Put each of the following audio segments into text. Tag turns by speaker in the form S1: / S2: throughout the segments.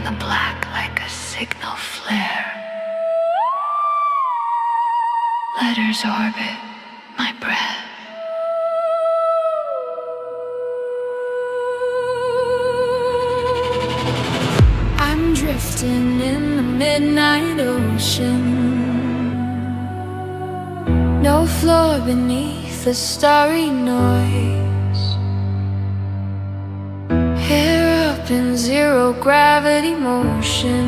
S1: the black like a signal flare. Letters orbit my breath. I'm drifting in the midnight ocean. No floor beneath the starry noise. Hair up in zero gravity motion,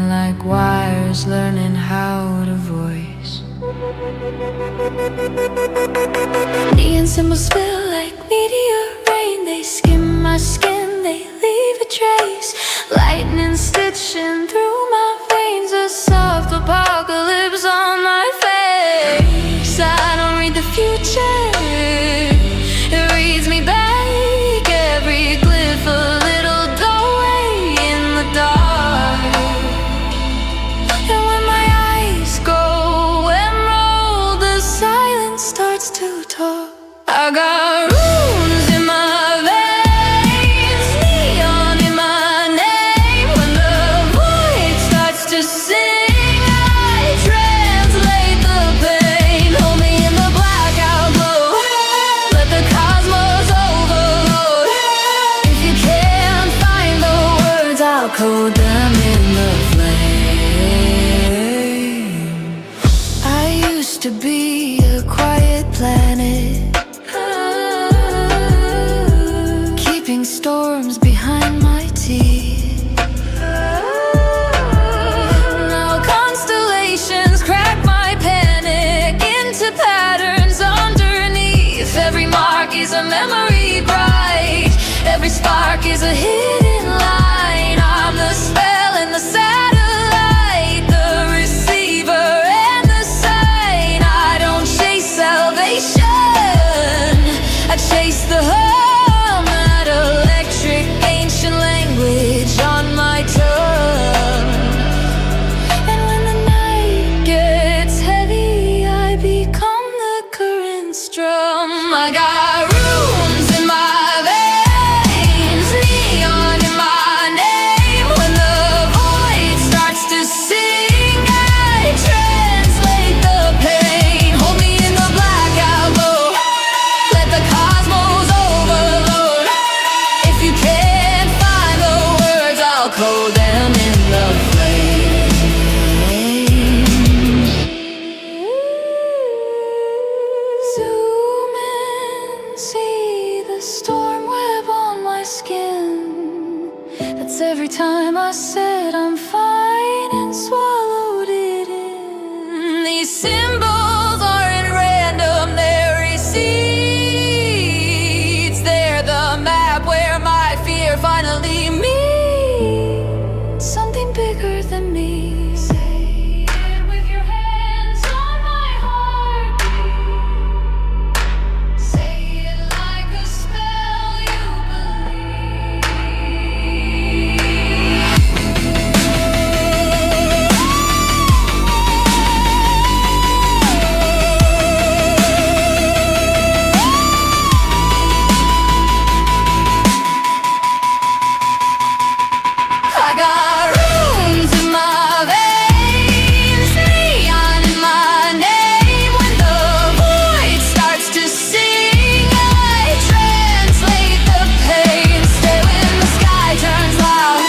S1: like wires learning how to voice. Neon symbols spill like meteor rain. They skim my skin, they leave a trace. Lightning stitching through my veins. A soft apocalypse on my face. I don't read the future, it reads me back. Every glyph a little doorway in the dark. And when my eyes go emerald, the silence starts to talk. I got runes in my veins, neon in my name. When the void starts to sing, I translate the pain. Hold me in the blackout glow, let the cosmos overload. If you can't find the words, I'll code them in the flame. I used to be a quiet planet, keeping storms behind my teeth. Now constellations crack my panic into patterns underneath. Every mark is a memory bright, every spark is a hidden line. I'm the spell and the satellite, the receiver and the sign. I don't chase salvation, I chase the hum, that electric ancient language on my tongue. And when the night gets heavy, I become the current strum. I got runes in my veins, neon in my name. When the void starts to sing, I translate the pain. Hold me in the blackout glow, let the cosmos overload. If you can't find the words, I'll code them in the flames. Zoom in, see the storm web on my skin. That's every time I said I'm fine and swallowed it in. These symbols aren't random, they're receipts. They're the map where my fear finally meets something bigger than me. Say it with your hands on my heartbeat. Say it like a spell you believe. I got runes in my veins, neon in my name. When the void starts to sing, I translate the pain. Stay when the sky turns loud,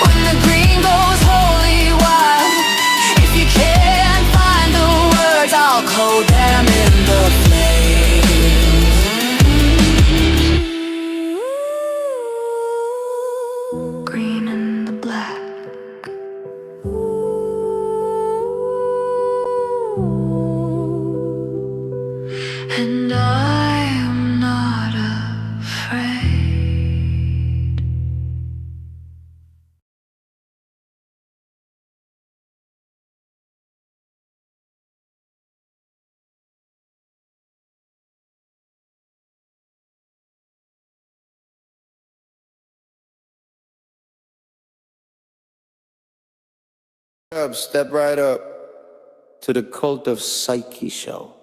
S1: when the green goes holy wild. If you can't find the words, I'll code them in the flames. Green and the black. And I am not afraid.
S2: Step right up to the Cult of Psyche show,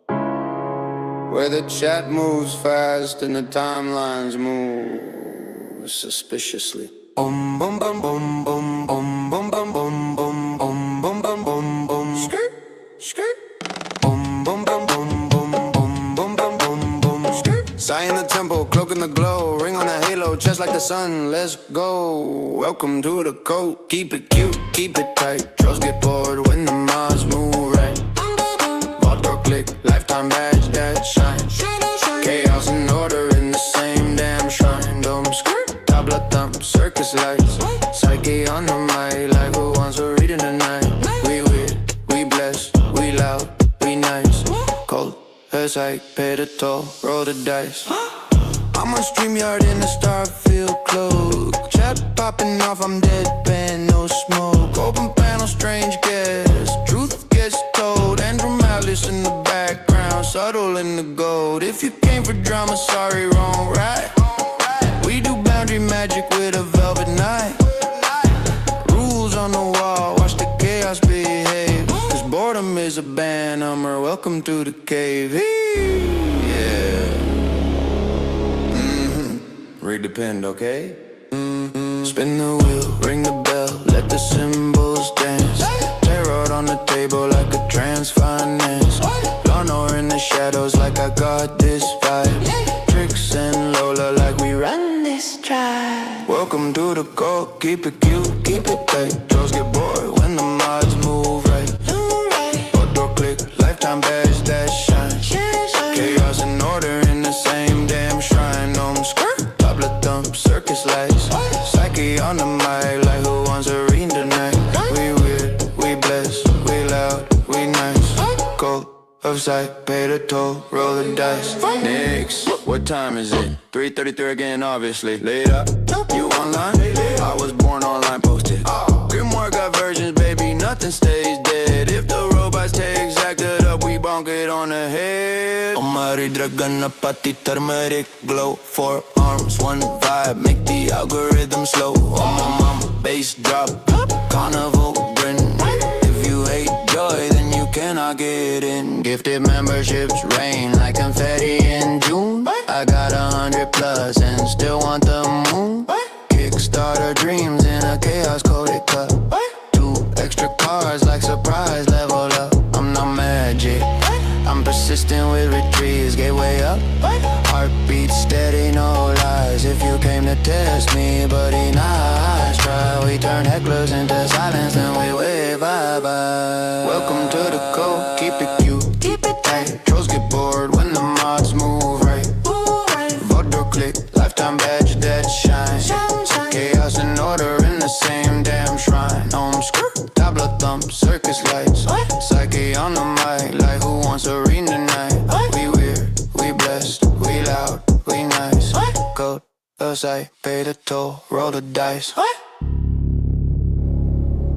S2: where the chat moves fast and the timelines move suspiciously. Boom boom boom boom boom boom boom boom boom boom boom boom boom boom boom. Skirt, skirt. Boom boom boom boom boom boom boom boom boom boom. Skirt. Sigh in the temple, cloak in the glow, ring on the halo, just like the sun. Let's go. Welcome to the cult. Keep it cute, keep it tight. Trolls get bored when the mods move right. Vault door click, lifetime badge that shines. Chaos and order in the same damn shrine. Dome skirt, tabla thump, circus lights. Psyche on the mic, like who wants to read in the night. We weird, we blessed, we loud, we nice. Cold as I pay the toll, roll the dice. I'm on StreamYard in the Starfield cloak. Chat popping off, I'm deadpan, no smoke. Open panel, strange guest. Truth gets told. Andrew Malice in the background, subtle in the gold. If you came for drama, sorry, wrong, right? We do boundary magic with a velvet night. Rules on the wall, watch the chaos behave. Cause boredom is a bad number, welcome to the cave. Yeah. Read the pen, okay? Spin the wheel, ring the bell, let the cymbals dance. Tarot on the table like a trance finance. Lana in the shadows like I got this vibe. Tricks and Lola like we run this tribe. Welcome to the cult, keep it cute, keep it tight. Trolls get bored when the mods move right. Outdoor click, lifetime badge that shine. Chaos and order in the same damn shrine. Skirt, tabla thump, circus lights. Psyche on the mic, like who wants to read tonight. We weird, we blessed, we loud, we nice. Cult of Psyche, pay the toll, roll the dice. Next, what time is it? 3:33 again, obviously. Late up, you online? I was born online, posted. Grimoire got versions, baby, nothing stays dead. If the robots take exacted up, we bonk it on the head. Omari Dragana Pati turmeric glow. 4 arms, 1 vibe, make the algorithm slow. On my mama, bass drop, carnival grin. If you hate joy, then you cannot get in. Gifted memberships rain like confetti in June. I got 100 plus and still want the moon. Kickstarter dreams in a chaos coded cup. 2 extra cars like surprise level up. I'm not magic, I'm persistent with retreats, gateway up. Heartbeat steady, no lies. If you came to test me, buddy, nice try. We turn hecklers into silence and we wave bye-bye. Welcome to the cult, keep it cute, keep it tight. Trolls get bored when the mods move right. Vault door click, lifetime badge that shine. Chaos and order in the same damn shrine. Skirt, tabla thump, circus lights. Psyche on the mic, like who wants to read tonight. We weird, we blessed, we loud, we nice. Code of Psyche, pay the toll, roll the dice.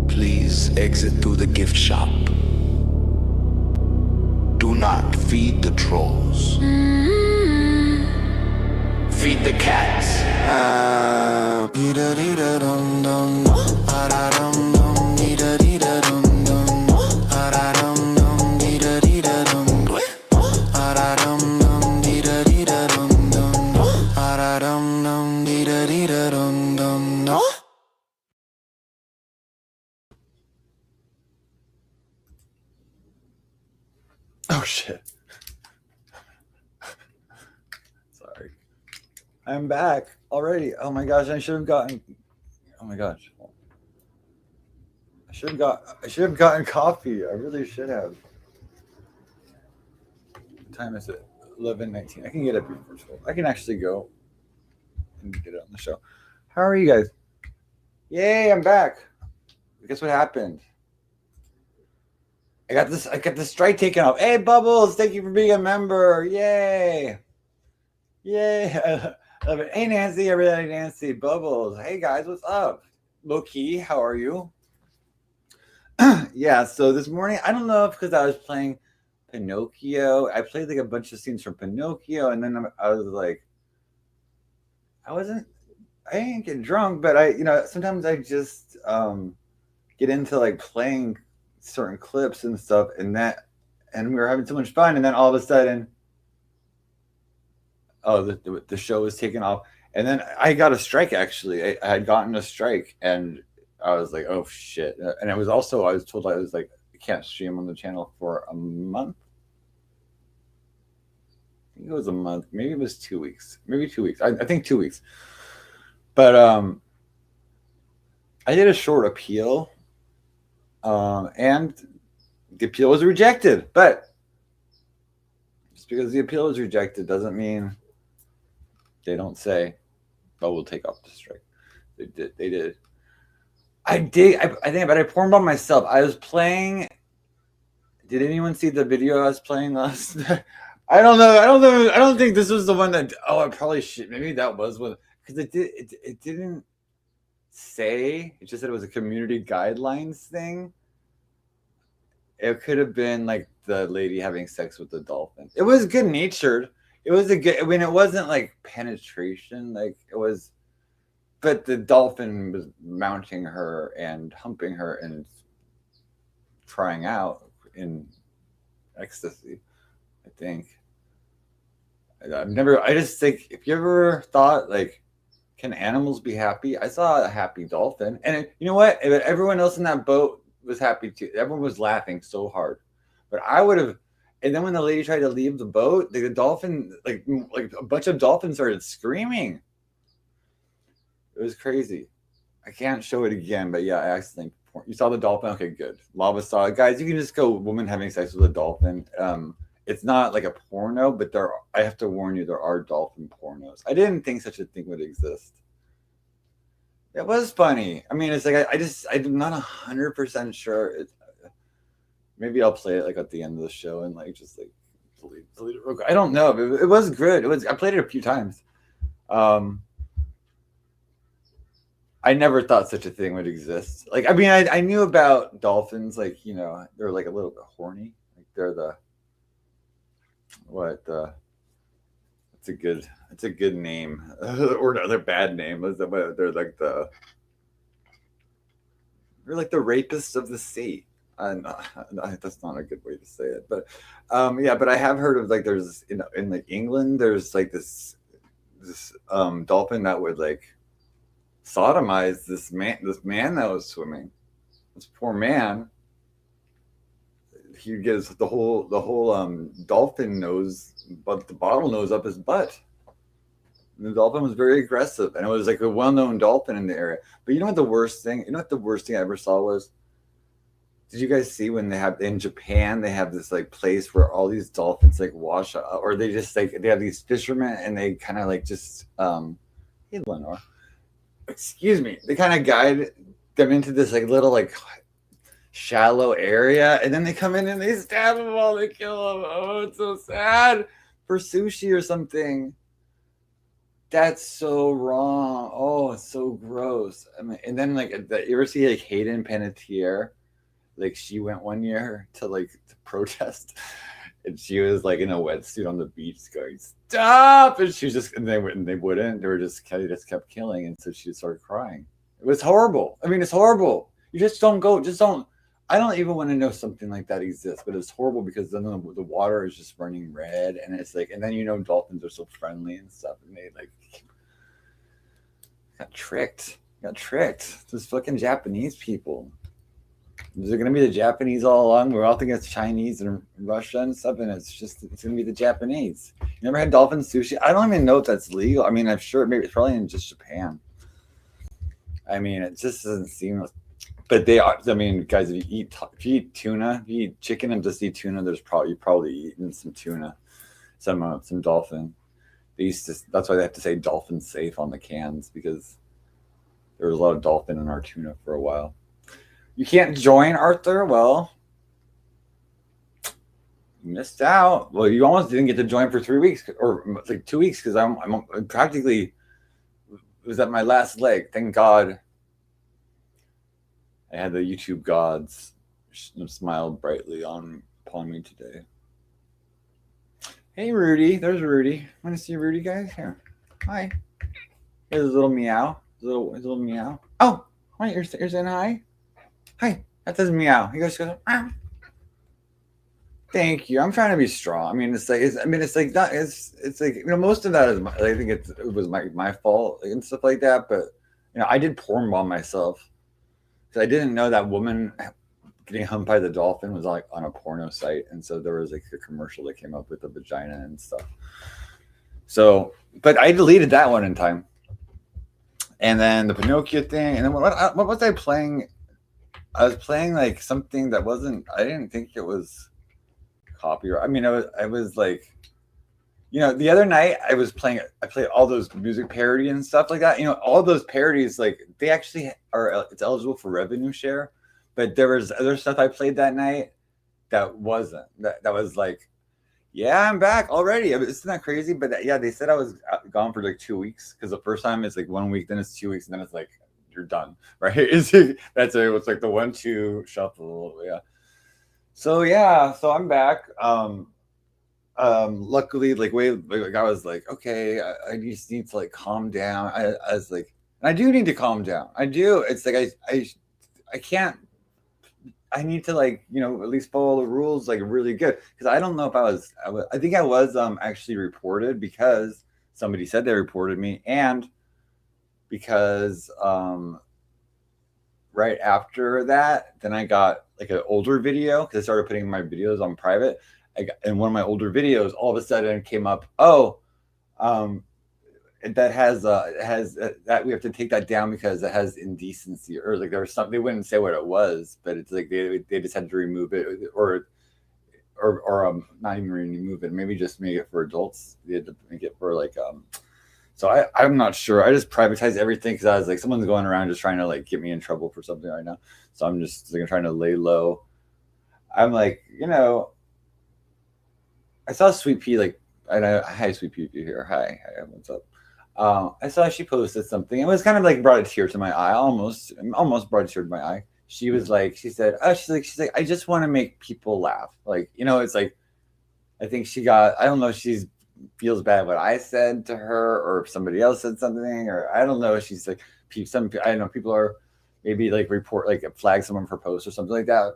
S3: Please exit through the gift shop. Do not feed the trolls. Feed the cats.
S4: Oh shit. Sorry. I'm back already. Oh my gosh, I should have gotten I should have gotten coffee. I really should have. What time is it? 11:19. I can get up before 12. I can actually go and get it on the show. How are you guys? Yay, I'm back. Guess what happened? I got this strike taken off. Hey, Bubbles, thank you for being a member. Yay. Yay. I love it. Hey, Nancy, everybody, Nancy. Bubbles. Hey, guys, what's up? Low key, how are you? Yeah, so this morning, I don't know if because I was playing Pinocchio. I played like a bunch of scenes from Pinocchio, and then I was like, I didn't get drunk, but sometimes I just get into like playing certain clips and stuff, and we were having so much fun, and then all of a sudden, the show was taken off, And then I got a strike, actually. I had gotten a strike, and I was like, oh shit. And it was also, I was told I was like, I can't stream on the channel for a month. I think it was a month. Maybe it was 2 weeks. Maybe 2 weeks. I think 2 weeks. But I did a short appeal, and the appeal was rejected. But just because the appeal was rejected doesn't mean they don't say, "Oh, we'll take off the strike." They did. They did. I did. I think, but I porned by myself. I was playing. Did anyone see the video I was playing last? I don't know. I don't know. I don't think this was the one that. Oh, I probably should. Maybe that was one, because it did. It didn't say. It just said it was a community guidelines thing. It could have been like the lady having sex with the dolphin. It was good natured. It was a good. I mean, it wasn't like penetration. Like it was, but the dolphin was mounting her and humping her and trying out in ecstasy, I think. I've never. I just think, if you ever thought like, can animals be happy? I saw a happy dolphin, and you know what? Everyone else in that boat was happy too. Everyone was laughing so hard, but I would have. And then when the lady tried to leave the boat, the dolphin, like a bunch of dolphins started screaming. It was crazy. I can't show it again, but yeah, I accidentally. You saw the dolphin? Okay, good. Lava saw it. Guys, you can just go woman having sex with a dolphin. It's not like a porno, but I have to warn you, there are dolphin pornos. I didn't think such a thing would exist. It was funny. I mean, it's like I'm not 100% sure. Maybe I'll play it like at the end of the show and like just like delete it real quick. I don't know. It was good. I played it a few times. I never thought such a thing would exist. Like, I mean, I knew about dolphins. Like, you know, they're like a little bit horny. Like they're it's a good name or another bad name. They're like the rapists of the sea. That's not a good way to say it, but yeah. But I have heard of like there's in like England there's like this dolphin that would like sodomize this man that was swimming. This poor man. He gets the whole dolphin nose, but the bottle nose up his butt. And the dolphin was very aggressive, and it was like a well-known dolphin in the area. But you know what the worst thing? You know what the worst thing I ever saw was? Did you guys see when they have in Japan? They have this like place where all these dolphins like wash up, or they just like they have these fishermen, and they kind of like just hey Lenore, excuse me. They kind of guide them into this like little like shallow area, and then they come in and they stab them all, they kill them. Oh, it's so sad. For sushi or something. That's so wrong. Oh, it's so gross. I mean, and then like you ever see like Hayden Panettiere? Like she went one year to protest, and she was like in a wetsuit on the beach going, "Stop!" And she was just, and they wouldn't. They just kept killing, and so she started crying. It was horrible. I mean, it's horrible. You just don't go. Just don't. I don't even want to know something like that exists, but it's horrible because then the water is just running red, and it's like, and then dolphins are so friendly and stuff, and they like got tricked. Those fucking Japanese people. Is it gonna be the Japanese all along? We're all thinking it's Chinese and Russia and stuff, and it's gonna be the Japanese. You never had dolphin sushi? I don't even know if that's legal. I mean, I'm sure maybe it's probably in just Japan. I mean, it just doesn't seem. But they are. I mean, guys, if you eat tuna, if you eat chicken and just eat tuna, you've probably eaten some tuna, some dolphin. That's why they have to say dolphin safe on the cans, because there was a lot of dolphin in our tuna for a while. You can't join, Arthur. Well, you missed out. Well, you almost didn't get to join for 3 weeks or like 2 weeks, because I'm practically was at my last leg. Thank God. I had the YouTube gods smiled brightly upon me today. Hey, Rudy. There's Rudy. Want to see Rudy, guys? Here. Hi. Here's his little meow. His little meow. Oh, wait, you're saying hi? Hi. That says meow. He goes, meow. Thank you. I'm trying to be strong. I mean, it's like not. It's like most of that is. I think it was my fault and stuff like that. But I did porn bomb myself because I didn't know that woman getting humped by the dolphin was like on a porno site, and so there was like a commercial that came up with a vagina and stuff. So, but I deleted that one in time, and then the Pinocchio thing, and then what was I playing? I was playing like something that wasn't. I didn't think it was copyright. I mean, I was like, the other night I was playing. I played all those music parody and stuff like that. All those parodies, like they actually are. It's eligible for revenue share, but there was other stuff I played that night that wasn't. That was like, yeah, I'm back already. Isn't that crazy? But yeah, they said I was gone for like 2 weeks because the first time it's like 1 week, then it's 2 weeks, and then it's like you're done, right? It's like the 1-2 shuffle, yeah. So yeah, so I'm back. Luckily, like I was like, okay, I just need to like calm down. I was like, and I do need to calm down. I do. It's like I can't. I need to like at least follow the rules like really good because I don't know if I think I was actually reported because somebody said they reported me and because right after that then I got like an older video because I started putting my videos on private. And one of my older videos all of a sudden came up, that has that we have to take that down because it has indecency or like there was something. They wouldn't say what it was, but it's like they just had to remove it or not even remove it, maybe just make it for adults. They had to make it for like so I'm not sure. I just privatized everything because I was like, someone's going around just trying to like get me in trouble for something right now. So I'm just like trying to lay low. I'm like, I saw Sweet Pea like, hi Sweet Pea, if you're here. Hi, what's up? I saw she posted something. It was kind of like brought a tear to my eye, almost brought a tear to my eye. She was like, she said, she's like, I just want to make people laugh. Like, it's like, I think I don't know if she feels bad what I said to her or if somebody else said something, or I don't know. She's like, I don't know, people are maybe like flag someone for posts or something like that.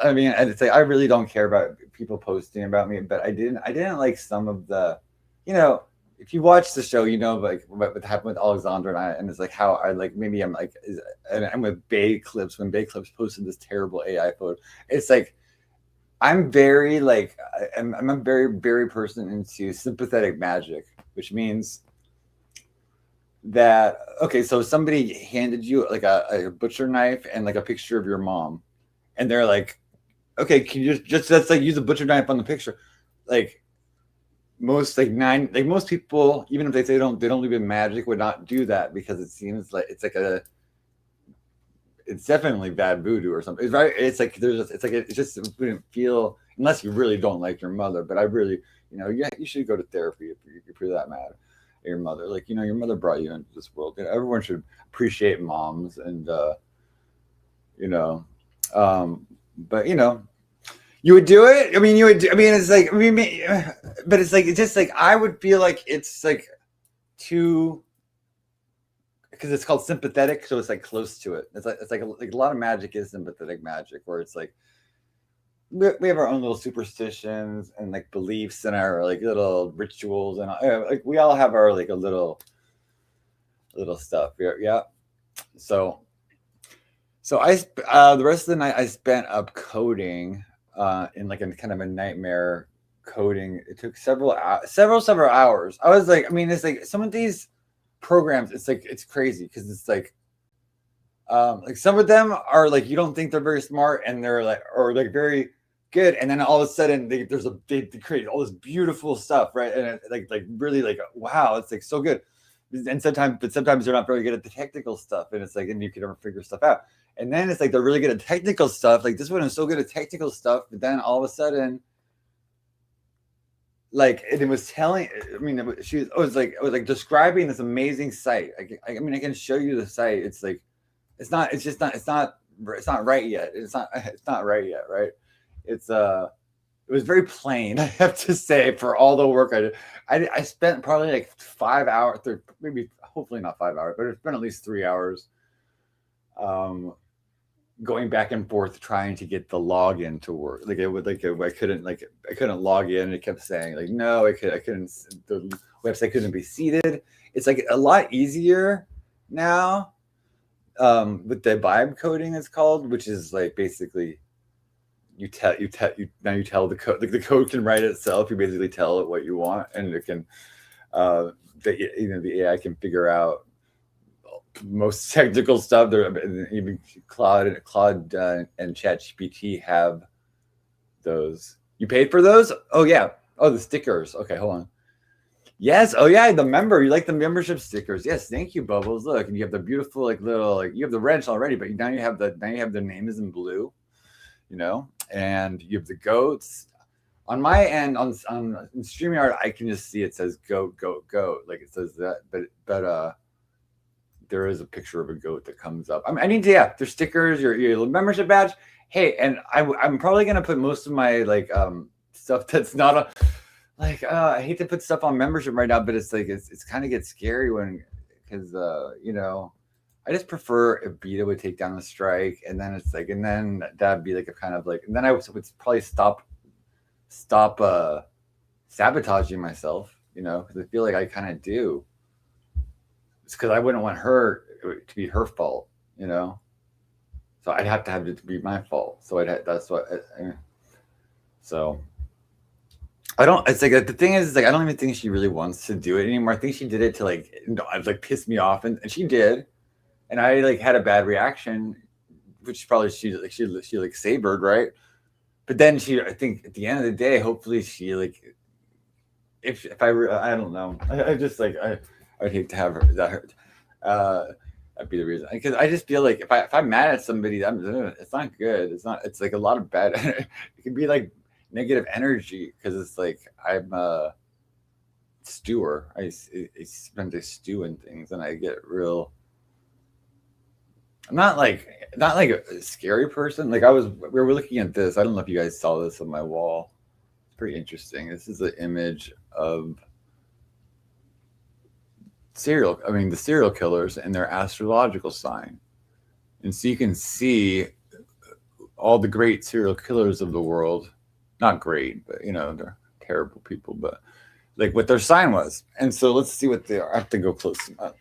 S4: I mean, it's like I really don't care about people posting about me, but I didn't like some of the, if you watch the show, like what happened with Alexandra and I, and it's like how I like maybe I'm like, and I'm with Bay Clips when Bay Clips posted this terrible AI photo. It's like I'm very like I'm a very very person into sympathetic magic, which means that okay, so somebody handed you like a butcher knife and like a picture of your mom, and they're like, okay, can you just let's like use a butcher knife on the picture, like most most people, even if they say they don't believe in magic, would not do that because it seems like it's definitely bad voodoo or something. It's right. It's like it just wouldn't feel unless you really don't like your mother. But I really, you should go to therapy if you're that mad at your mother. Like your mother brought you into this world. Everyone should appreciate moms and but you would do it. I mean, you would. It's like but it's like it's just like I would feel like it's like too. Because it's called sympathetic, so it's like close to it. It's like a lot of magic is sympathetic magic, where it's like we have our own little superstitions and like beliefs and our like little rituals and like we all have our like a little stuff. Yeah. So I the rest of the night I spent up coding in like a kind of a nightmare coding. It took several hours. I was like, it's like some of these programs, it's crazy because it's like some of them are like you don't think they're very smart and they're like or like very good, and then all of a sudden they create all this beautiful stuff, right? And like really like wow, it's like so good. And sometimes they're not very good at the technical stuff, and it's like and you can never figure stuff out. And then it's like they're really good at technical stuff. Like this one is so good at technical stuff, but then all of a sudden. Like it was telling, it was like describing this amazing site. I can show you the site. It's like, it's not right yet. It's not right yet. Right. It was very plain. I have to say for all the work I did, I spent probably like 5 hours, maybe hopefully not 5 hours, but it's been at least 3 hours. going back and forth trying to get the login to work. Like I couldn't log in. It kept saying like no, I couldn't. The website couldn't be seeded. It's like a lot easier now with the vibe coding. It's called, which is like basically you tell the code. Like the code can write itself. You basically tell it what you want, and it can the AI can figure out most technical stuff. There, even Claude and ChatGPT have those. You paid for those? Oh yeah. Oh, the stickers. Okay, hold on. Yes. Oh yeah, the member. You like the membership stickers? Yes. Thank you, Bubbles. Look, and you have the beautiful little you have the wrench already, but now you have the name is in blue. And you have the goats. On my end, on StreamYard, I can just see it says goat, goat, goat. Like it says that, but there is a picture of a goat that comes up. I need to, there's stickers, your membership badge. Hey, and I'm probably gonna put most of my stuff that's not I hate to put stuff on membership right now, but it's kind of gets scary because I just prefer if Beta would take down the strike, and then it's and then that'd be a kind of and then I would probably stop sabotaging myself, because I feel like I kind of do. It's because I wouldn't want her to be her fault, so I'd have to have it to be my fault. So so I don't. It's the thing is, I don't even think she really wants to do it anymore. I think she did it to piss me off, and she did, and I had a bad reaction, which probably she sabered, right? But then I think at the end of the day, hopefully she if I don't know, I just I'd hate to have her that hurt. That'd be the reason, because I just feel if I'm mad at somebody, it's not good. It's not. It's a lot of bad. It could be negative energy, because it's I'm a stewer. I spend a stew in things, and I get real. I'm not a scary person. We were looking at this. I don't know if you guys saw this on my wall. It's pretty interesting. This is an image of the serial killers and their astrological sign. And so you can see all the great serial killers of the world. Not great, but they're terrible people, but what their sign was. And so let's see what they are. I have to go close. I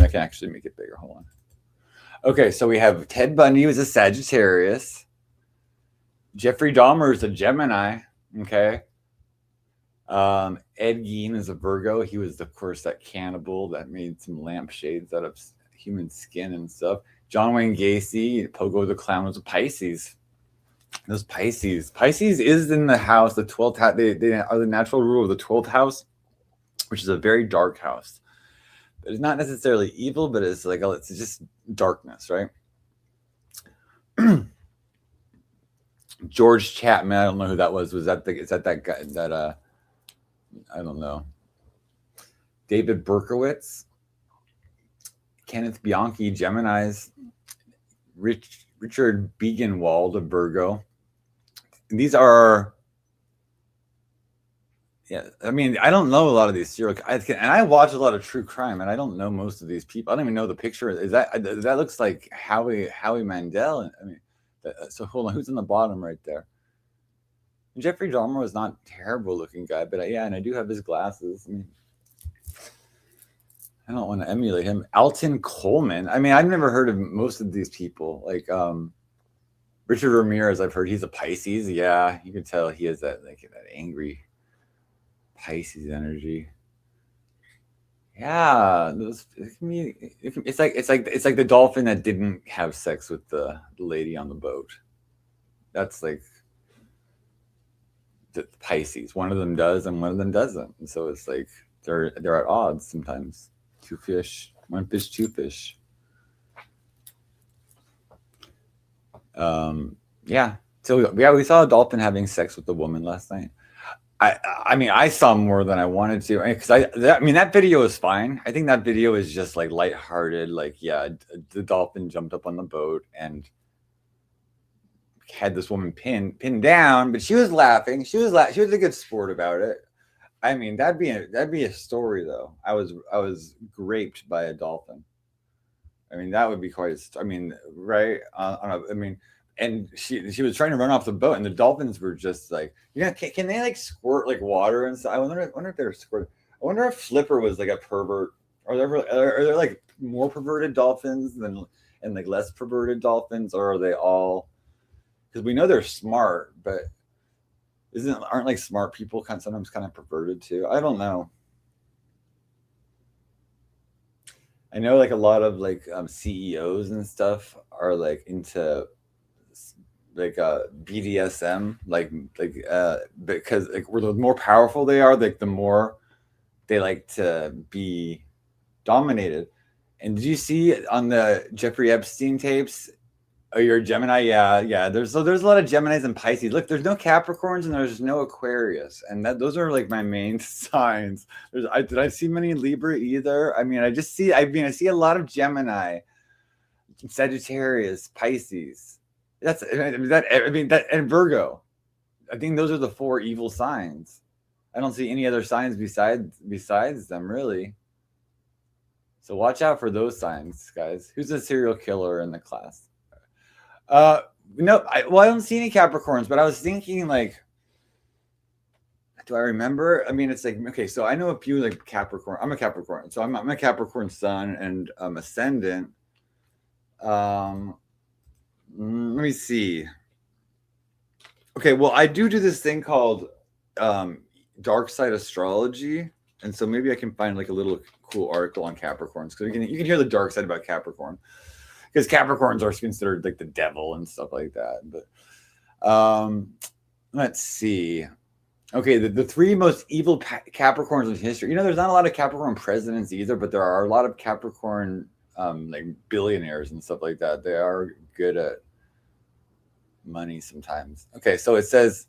S4: can actually make it bigger. Hold on. Okay, so we have Ted Bundy was a Sagittarius. Jeffrey Dahmer is a Gemini. Okay. Ed Gein is a Virgo. He was, of course, that cannibal that made some lampshades out of human skin and stuff. John Wayne Gacy, Pogo the Clown, was a Pisces. Those Pisces is in the house, the 12th house. They are the natural ruler of the 12th house, which is a very dark house. But it's not necessarily evil, but it's it's just darkness, right? George Chapman, I don't know who that was. Is that that guy that I don't know. David Berkowitz, Kenneth Bianchi, Geminis, Richard Begenwald of Virgo. These are, I don't know a lot of these serial, and I watch a lot of true crime, and I don't know most of these people. I don't even know the picture. That looks like Howie Mandel? So hold on, who's in the bottom right there? Jeffrey Dahmer was not a terrible looking guy, but and I do have his glasses. I don't want to emulate him. Alton Coleman. I've never heard of most of these people. Richard Ramirez, I've heard he's a Pisces. Yeah, you can tell he has that that angry Pisces energy. Yeah, it's like the dolphin that didn't have sex with the lady on the boat. That's the Pisces. One of them does, and one of them doesn't. And so it's they're at odds sometimes. Two fish, one fish, two fish. Yeah. So we saw a dolphin having sex with a woman last night. I saw more than I wanted to, because that video is fine. I think that video is just lighthearted. The dolphin jumped up on the boat and had this woman pinned down, but she was laughing. She was a good sport about it. That'd be a story though. I was raped by a dolphin. I mean, that would be quite. I mean, right? I mean, and she was trying to run off the boat, and the dolphins were just like, can they like squirt like water and stuff? I wonder if they're squirt. I wonder if Flipper was like a pervert. Are there like more perverted dolphins than and like less perverted dolphins, or are they all? Because we know they're smart, but aren't like smart people sometimes kind of perverted too? I don't know. I know like a lot of like CEOs and stuff are like into like BDSM, because like where the more powerful they are, like the more they like to be dominated. And did you see on the Jeffrey Epstein tapes? Oh, you're a Gemini, yeah. There's a lot of Geminis and Pisces. Look, there's no Capricorns and there's no Aquarius, and those are like my main signs. Did I see many Libra either? I mean, I see a lot of Gemini, Sagittarius, Pisces. And Virgo. I think those are the 4 evil signs. I don't see any other signs besides them, really. So watch out for those signs, guys. Who's a serial killer in the class? No, I don't see any Capricorns, but I was thinking like, do I remember? I mean, it's like, okay, so I know a few like Capricorn. I'm a Capricorn, so I'm a Capricorn sun and ascendant. Let me see. Okay, well, I do this thing called dark side astrology, and so maybe I can find like a little cool article on Capricorns, because you can hear the dark side about Capricorn, because Capricorns are considered like the devil and stuff like that. But let's see. Okay, the 3 most evil Capricorns in history. There's not a lot of Capricorn presidents either, but there are a lot of Capricorn like billionaires and stuff like that. They are good at money sometimes. Okay, so it says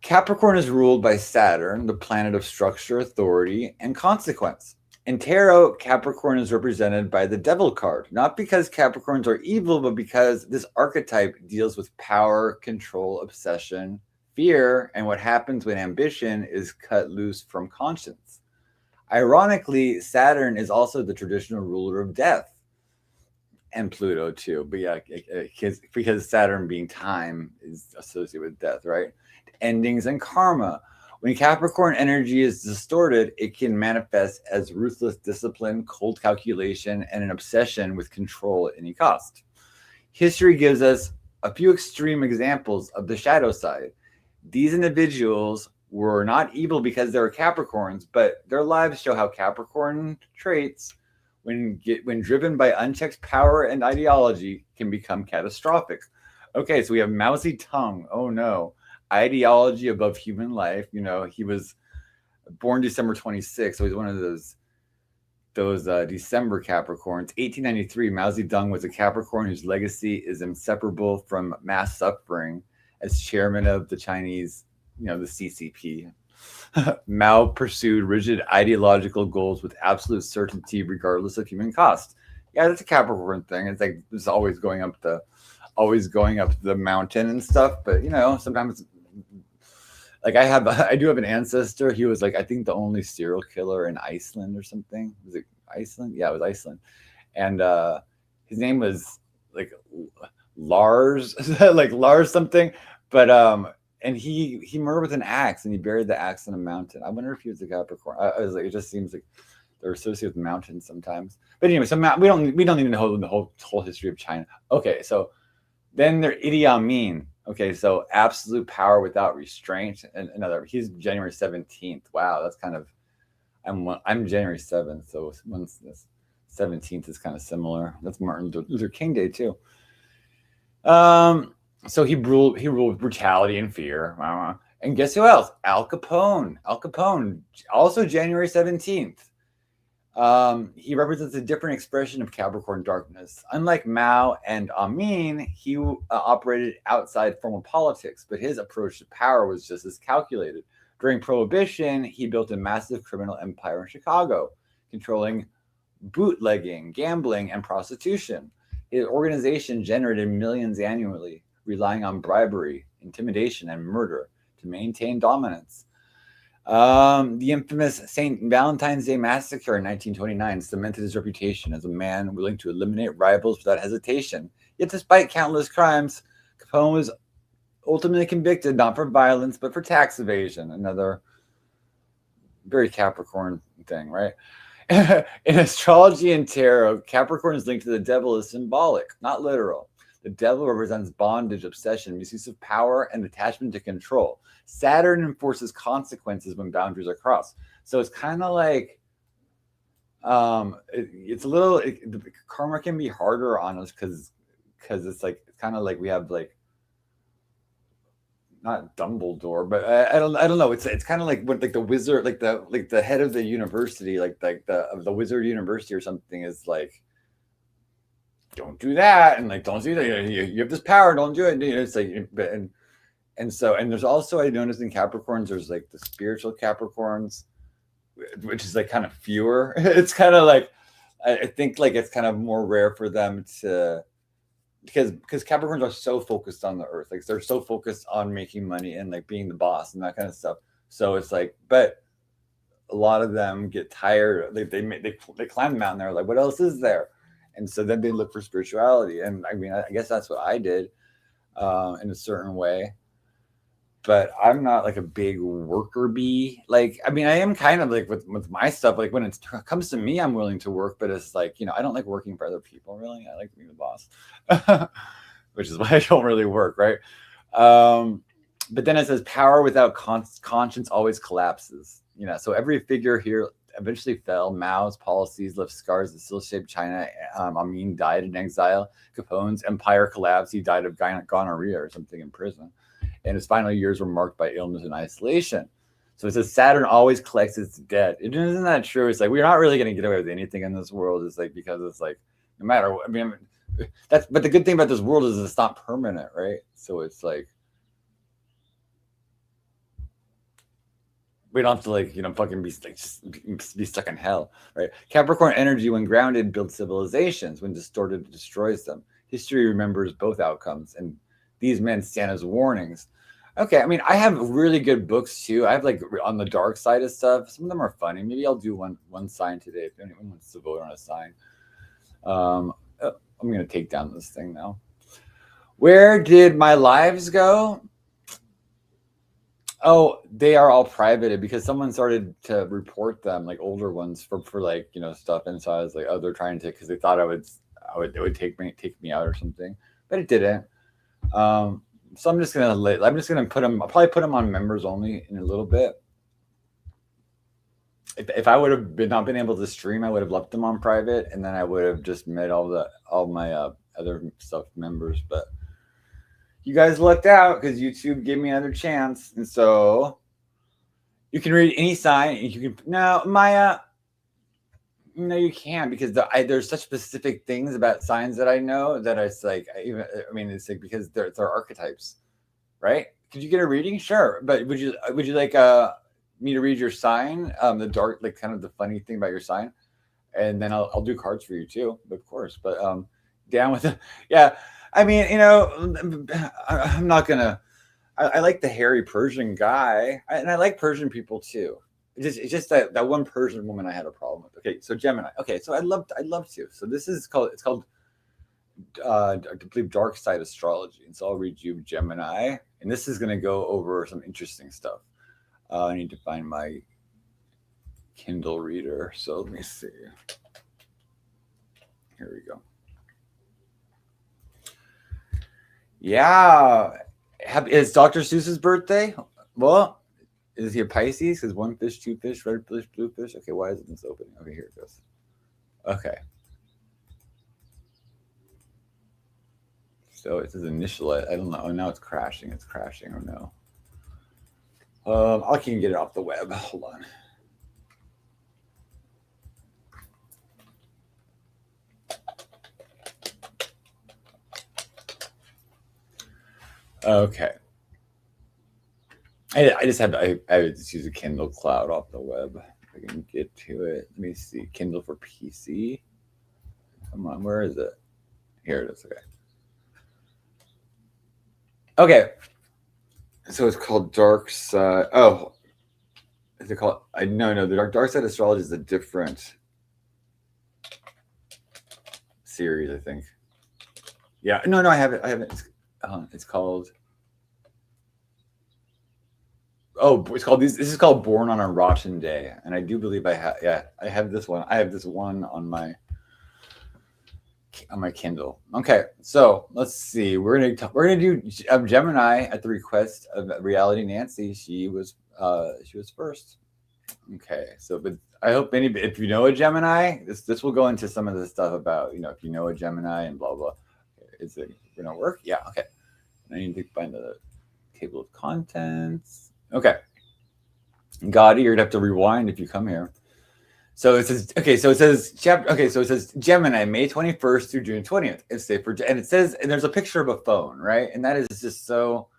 S4: Capricorn is ruled by Saturn, the planet of structure, authority, and consequence. In tarot, Capricorn is represented by the Devil card, not because Capricorns are evil, but because this archetype deals with power, control, obsession, fear, and what happens when ambition is cut loose from conscience. Ironically, Saturn is also the traditional ruler of death, and Pluto too. But yeah, because Saturn being time is associated with death, right? Endings and karma. When Capricorn energy is distorted, it can manifest as ruthless discipline, cold calculation, and an obsession with control at any cost. History gives us a few extreme examples of the shadow side. These individuals were not evil because they were Capricorns, but their lives show how Capricorn traits, when driven by unchecked power and ideology, can become catastrophic. Okay, so we have Mao Zedong. Oh no. Ideology above human life. He was born December 26th, so he's one of those December Capricorns. 1893, Mao Zedong was a Capricorn whose legacy is inseparable from mass suffering. As chairman of the Chinese, the CCP, Mao pursued rigid ideological goals with absolute certainty, regardless of human cost. Yeah, that's a Capricorn thing. It's like it's always going up the mountain and stuff. But sometimes, like I do have an ancestor. He was like, I think the only serial killer in Iceland or something. Was it Iceland? Yeah, it was Iceland. And his name was like Lars, like Lars something. But and he murdered with an axe, and he buried the axe in a mountain. I wonder if he was a Capricorn. I was like, it just seems like they're associated with mountains sometimes. But anyway, so we don't need to know the whole history of China. Okay, so then they're Idi Amin. Okay, so absolute power without restraint. And another, he's January 17th. Wow, that's kind of. I'm January 7th, so once this 17th is kind of similar. That's Martin Luther King Day too. So he ruled with brutality and fear. And guess who else? Al Capone. Al Capone, also January 17th. He represents a different expression of Capricorn darkness. Unlike Mao and Amin, he operated outside formal politics, but his approach to power was just as calculated. During Prohibition, he built a massive criminal empire in Chicago, controlling bootlegging, gambling, and prostitution. His organization generated millions annually, relying on bribery, intimidation, and murder to maintain dominance. The infamous St. Valentine's Day Massacre in 1929 cemented his reputation as a man willing to eliminate rivals without hesitation. Yet, despite countless crimes, Capone was ultimately convicted not for violence but for tax evasion. Another very Capricorn thing, right? In astrology and tarot, Capricorn is linked to the devil as symbolic, not literal. The devil represents bondage, obsession, misuse of power, and attachment to control. Saturn enforces consequences when boundaries are crossed. So it's kind of like, it's a little, karma can be harder on us because it's like, it's kind of like we have like, not Dumbledore, but I don't know. It's kind of like what like the wizard, like the head of the university, like the wizard university or something is like, don't do that, and like don't do that. You have this power, don't do it. You know, it's like, and there's also, I noticed in Capricorns, there's like the spiritual Capricorns, which is like kind of fewer. It's kind of like, I think like it's kind of more rare for them to, because Capricorns are so focused on the earth, like they're so focused on making money and like being the boss and that kind of stuff. So it's like, but a lot of them get tired. They climb the mountain. They're like, what else is there? And so then they look for spirituality. And I mean, I guess that's what I did in a certain way. But I'm not like a big worker bee. Like, I mean, I am kind of like with my stuff. Like when it comes to me, I'm willing to work, but it's like, you know, I don't like working for other people. Really, I like being the boss, which is why I don't really work, right? But then it says power without conscience always collapses. You know, so every figure here eventually fell. Mao's policies left scars that still shape China. Amin died in exile. Capone's empire collapsed. He died of gonorrhea or something in prison. And his final years were marked by illness and isolation. So it says Saturn always collects its debt. Isn't that true? It's like, we're not really going to get away with anything in this world. It's like, because it's like, no matter what, I mean, but the good thing about this world is it's not permanent, right? So it's like, we don't have to like, you know, fucking be like, just be stuck in hell, right? Capricorn energy, when grounded, builds civilizations. When distorted, it destroys them. History remembers both outcomes, and these men stand as warnings. Okay, I mean, I have really good books too. I have like on the dark side of stuff. Some of them are funny. Maybe I'll do one sign today if anyone wants to vote on a sign. I'm gonna take down this thing now. Where did my lives go? Oh, they are all privated because someone started to report them, like older ones for like, you know, stuff. And so I was like, oh, they're trying to, because they thought it would take me out or something, but it didn't. So I'm just gonna put them. I'll probably put them on members only in a little bit. If I would have not been able to stream, I would have left them on private, and then I would have just made all my other stuff members. But you guys lucked out because YouTube gave me another chance, and so you can read any sign. You can now Maya. No, you can't, because there's such specific things about signs that I know that it's like, I mean, it's like, because they're archetypes, right? Could you get a reading? Sure, but would you like me to read your sign? The dark, like kind of the funny thing about your sign, and then I'll do cards for you too, of course. But down with it, yeah. I mean, you know, I'm not gonna. I like the hairy Persian guy, and I like Persian people too. It's just that one Persian woman I had a problem with. Okay, so Gemini. Okay, so I'd love to. So this is called, I believe, dark side astrology. And so I'll read you Gemini, and this is going to go over some interesting stuff. I need to find my Kindle reader. So let me see. Here we go. Yeah, it's Dr. Seuss's birthday. Well, is he a Pisces? Because one fish, two fish, red fish, blue fish. Okay, why isn't this opening? Okay, here it goes. Okay. So it says initial. I don't know. Oh, now it's crashing. It's crashing. Oh no. I can get it off the web. Hold on. Okay. I just use a Kindle Cloud off the web. If I can get to it. Let me see. Kindle for PC. Come on, where is it? Here it is. Okay. Okay. So it's called Dark Side. Oh, Is it called? No. The dark side astrology is a different series, I think. Yeah, no, I have it. It's called. Oh, it's called This is called Born on a Rotten Day, and I do believe I have. Yeah, I have this one. I have this one on my Kindle. Okay, so let's see. We're gonna do Gemini at the request of Reality Nancy. She was first. Okay, so but I hope if you know a Gemini, this will go into some of the stuff about if you know a Gemini and blah blah. Is it gonna work? Yeah. Okay. I need to find the table of contents. Okay. Gotti, you're gonna have to rewind if you come here. So it says so it says Gemini, May 21st through June 20th. It's safe for and it says and there's a picture of a phone, right? And that is just so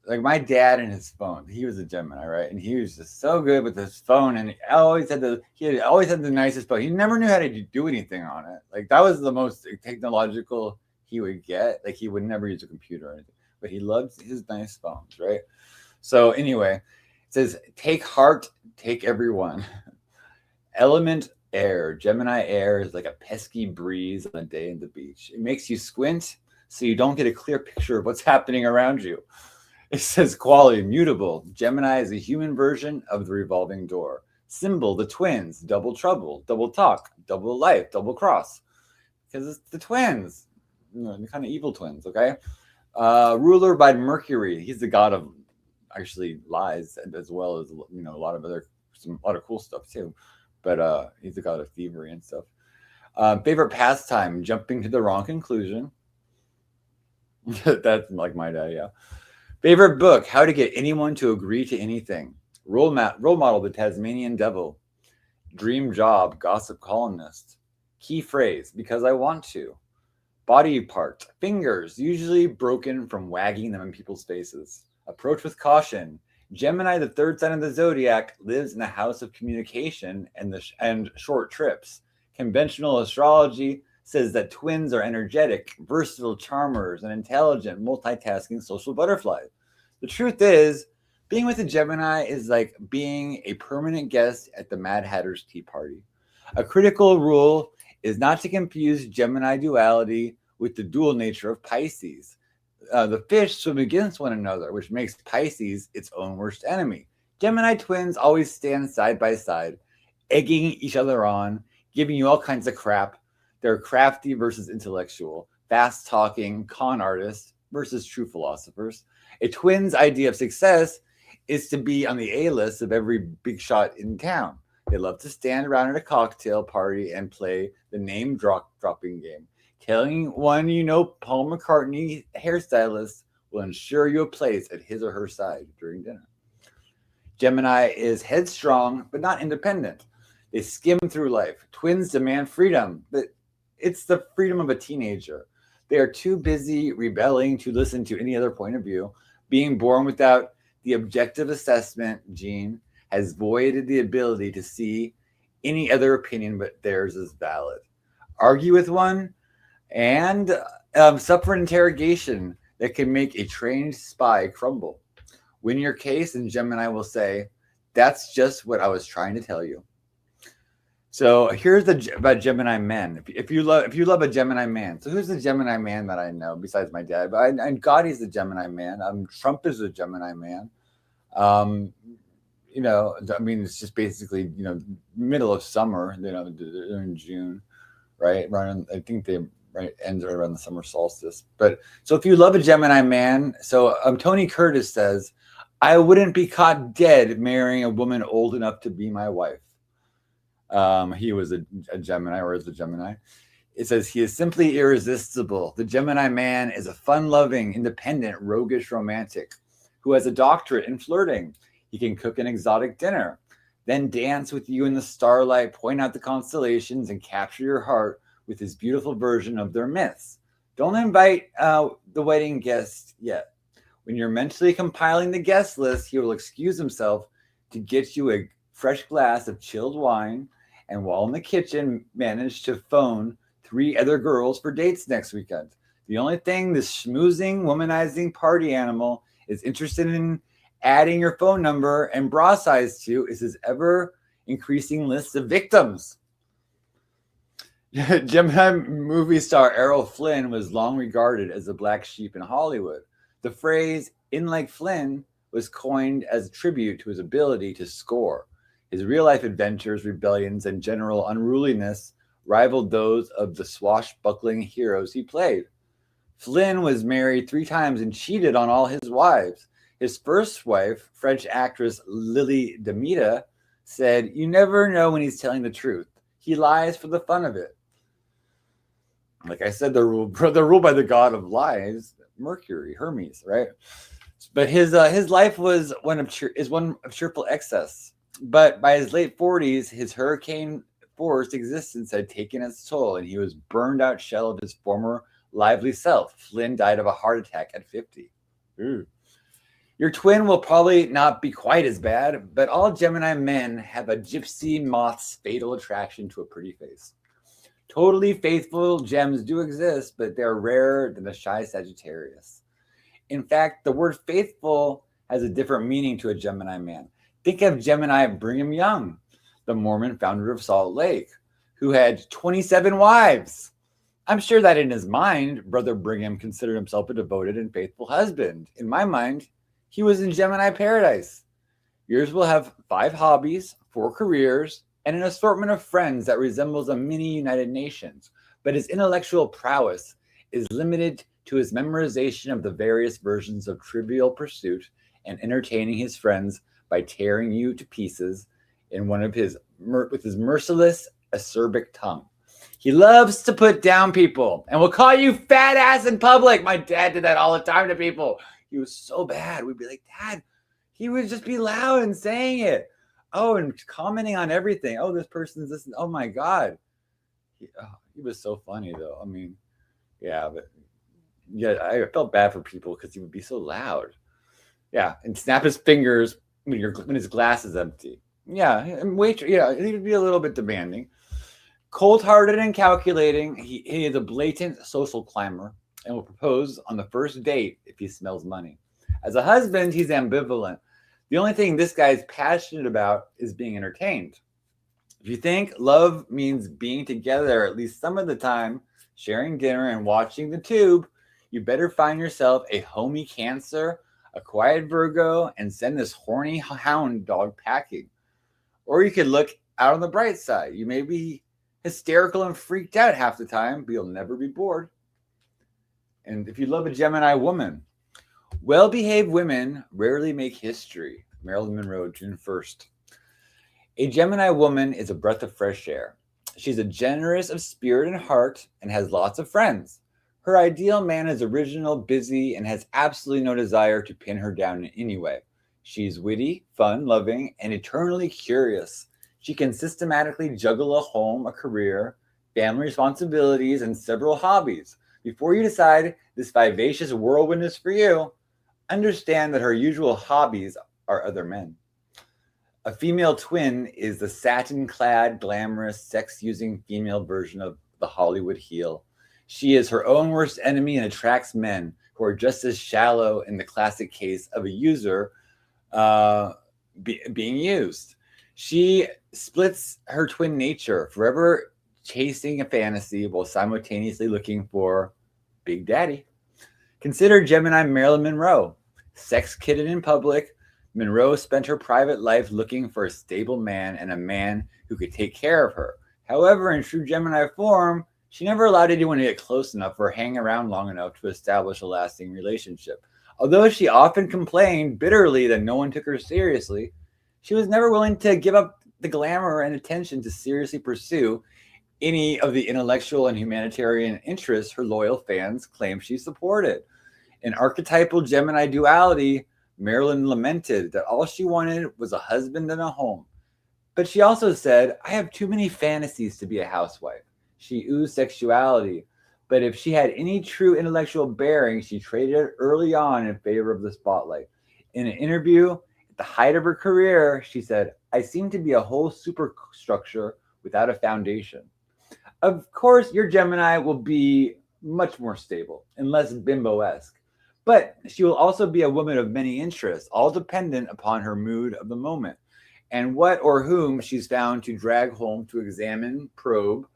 S4: like my dad and his phone. He was a Gemini, right? And he was just so good with his phone, and he always had the nicest phone. He never knew how to do anything on it. Like that was the most technological he would get. Like he would never use a computer or anything, but he loved his nice phones, right? So anyway, it says, take heart, take everyone. Element air. Gemini air is like a pesky breeze on a day at the beach. It makes you squint so you don't get a clear picture of what's happening around you. It says quality, mutable. Gemini is a human version of the revolving door. Symbol, the twins. Double trouble, double talk, double life, double cross. Because it's the twins. The kind of evil twins, okay? Ruler by Mercury. He's the god of actually lies, as well as a lot of cool stuff too. But he's the god of thievery and stuff. Favorite pastime, jumping to the wrong conclusion. That's like my dad, yeah. Favorite book, How to Get Anyone to Agree to Anything. Role model, The Tasmanian Devil. Dream job, gossip columnist. Key phrase, because I want to. Body part, fingers, usually broken from wagging them in people's faces. Approach with caution. Gemini, the third sign of the zodiac, lives in the house of communication and short trips. Conventional astrology says that twins are energetic, versatile charmers, and intelligent, multitasking social butterflies. The truth is, being with a Gemini is like being a permanent guest at the Mad Hatter's tea party. A critical rule is not to confuse Gemini duality with the dual nature of Pisces. The fish swim against one another, which makes Pisces its own worst enemy. Gemini twins always stand side by side, egging each other on, giving you all kinds of crap. They're crafty versus intellectual, fast-talking con artists versus true philosophers. A twin's idea of success is to be on the A-list of every big shot in town. They love to stand around at a cocktail party and play the name-dropping game. Telling one Paul McCartney hairstylist will ensure you a place at his or her side during dinner. Gemini is headstrong, but not independent. They skim through life. Twins demand freedom, but it's the freedom of a teenager. They are too busy rebelling to listen to any other point of view. Being born without the objective assessment gene has voided the ability to see any other opinion but theirs as valid. Argue with one and suffer an interrogation that can make a trained spy crumble. Win your case, and Gemini will say, "That's just what I was trying to tell you." So here's about Gemini men. If you love a Gemini man, so who's the Gemini man that I know besides my dad? But and Gotti's the Gemini man. Trump is a Gemini man. It's just basically middle of summer. They're in June, right? I think they ends right around the summer solstice. But so if you love a Gemini man, so Tony Curtis says, "I wouldn't be caught dead marrying a woman old enough to be my wife." He was a Gemini, or is a Gemini. It says he is simply irresistible. The Gemini man is a fun-loving, independent, roguish romantic who has a doctorate in flirting. He can cook an exotic dinner, then dance with you in the starlight, point out the constellations, and capture your heart with his beautiful version of their myths. Don't invite the wedding guest yet. When you're mentally compiling the guest list, he will excuse himself to get you a fresh glass of chilled wine, and while in the kitchen, manage to phone 3 other girls for dates next weekend. The only thing this schmoozing, womanizing party animal is interested in adding your phone number and bra size to is his ever increasing list of victims. Gemini movie star Errol Flynn was long regarded as the black sheep in Hollywood. The phrase "in like Flynn" was coined as a tribute to his ability to score. His real-life adventures, rebellions, and general unruliness rivaled those of the swashbuckling heroes he played. Flynn was married 3 times and cheated on all his wives. His first wife, French actress Lily Demita, said, "You never know when he's telling the truth. He lies for the fun of it." Like I said, the rule by the god of lies, Mercury, Hermes, right? But his life was one of cheerful excess. But by his late 40s, his hurricane-forced existence had taken its toll, and he was burned out shell of his former lively self. Flynn died of a heart attack at 50. Ooh. Your twin will probably not be quite as bad, but all Gemini men have a gypsy moth's fatal attraction to a pretty face. Totally faithful gems do exist, but they're rarer than the shy Sagittarius. In fact, the word faithful has a different meaning to a Gemini man. Think of Gemini Brigham Young, the Mormon founder of Salt Lake, who had 27 wives. I'm sure that in his mind, Brother Brigham considered himself a devoted and faithful husband. In my mind, he was in Gemini paradise. Yours will have 5 hobbies, 4 careers, and an assortment of friends that resembles a mini United Nations. But his intellectual prowess is limited to his memorization of the various versions of Trivial Pursuit and entertaining his friends by tearing you to pieces with his merciless, acerbic tongue. He loves to put down people and will call you fat ass in public. My dad did that all the time to people. He was so bad. We'd be like, Dad, he would just be loud and saying it. Oh, and commenting on everything. Oh, this person's this. Oh, my God. He was so funny, though. I mean, yeah, but yeah, I felt bad for people because he would be so loud. Yeah, and snap his fingers when his glass is empty. Yeah, and he would be a little bit demanding. Cold-hearted and calculating, he is a blatant social climber and will propose on the first date if he smells money. As a husband, he's ambivalent. The only thing this guy's passionate about is being entertained. If you think love means being together at least some of the time, sharing dinner and watching the tube, you better find yourself a homey Cancer, a quiet Virgo, and send this horny hound dog packing. Or you could look out on the bright side. You may be hysterical and freaked out half the time, but you'll never be bored. And if you love a Gemini woman, well-behaved women rarely make history. Marilyn Monroe, June 1st. A Gemini woman is a breath of fresh air. She's a generous of spirit and heart and has lots of friends. Her ideal man is original, busy, and has absolutely no desire to pin her down in any way. She's witty, fun, loving, and eternally curious. She can systematically juggle a home, a career, family responsibilities, and several hobbies. Before you decide this vivacious whirlwind is for you, understand that her usual hobbies are other men. A female twin is the satin-clad, glamorous, sex-using female version of the Hollywood heel. She is her own worst enemy and attracts men who are just as shallow in the classic case of a user being used. She splits her twin nature, forever chasing a fantasy while simultaneously looking for Big Daddy. Consider Gemini Marilyn Monroe. Sex-kitted in public, Monroe spent her private life looking for a stable man and a man who could take care of her. However, in true Gemini form, she never allowed anyone to get close enough or hang around long enough to establish a lasting relationship. Although she often complained bitterly that no one took her seriously, she was never willing to give up the glamour and attention to seriously pursue any of the intellectual and humanitarian interests her loyal fans claimed she supported. In archetypal Gemini duality, Marilyn lamented that all she wanted was a husband and a home. But she also said, I have too many fantasies to be a housewife. She oozed sexuality, but if she had any true intellectual bearing, she traded it early on in favor of the spotlight. In an interview at the height of her career, she said, I seem to be a whole superstructure without a foundation. Of course, your Gemini will be much more stable and less bimbo-esque, But she will also be a woman of many interests, all dependent upon her mood of the moment and what or whom she's found to drag home to examine, probe,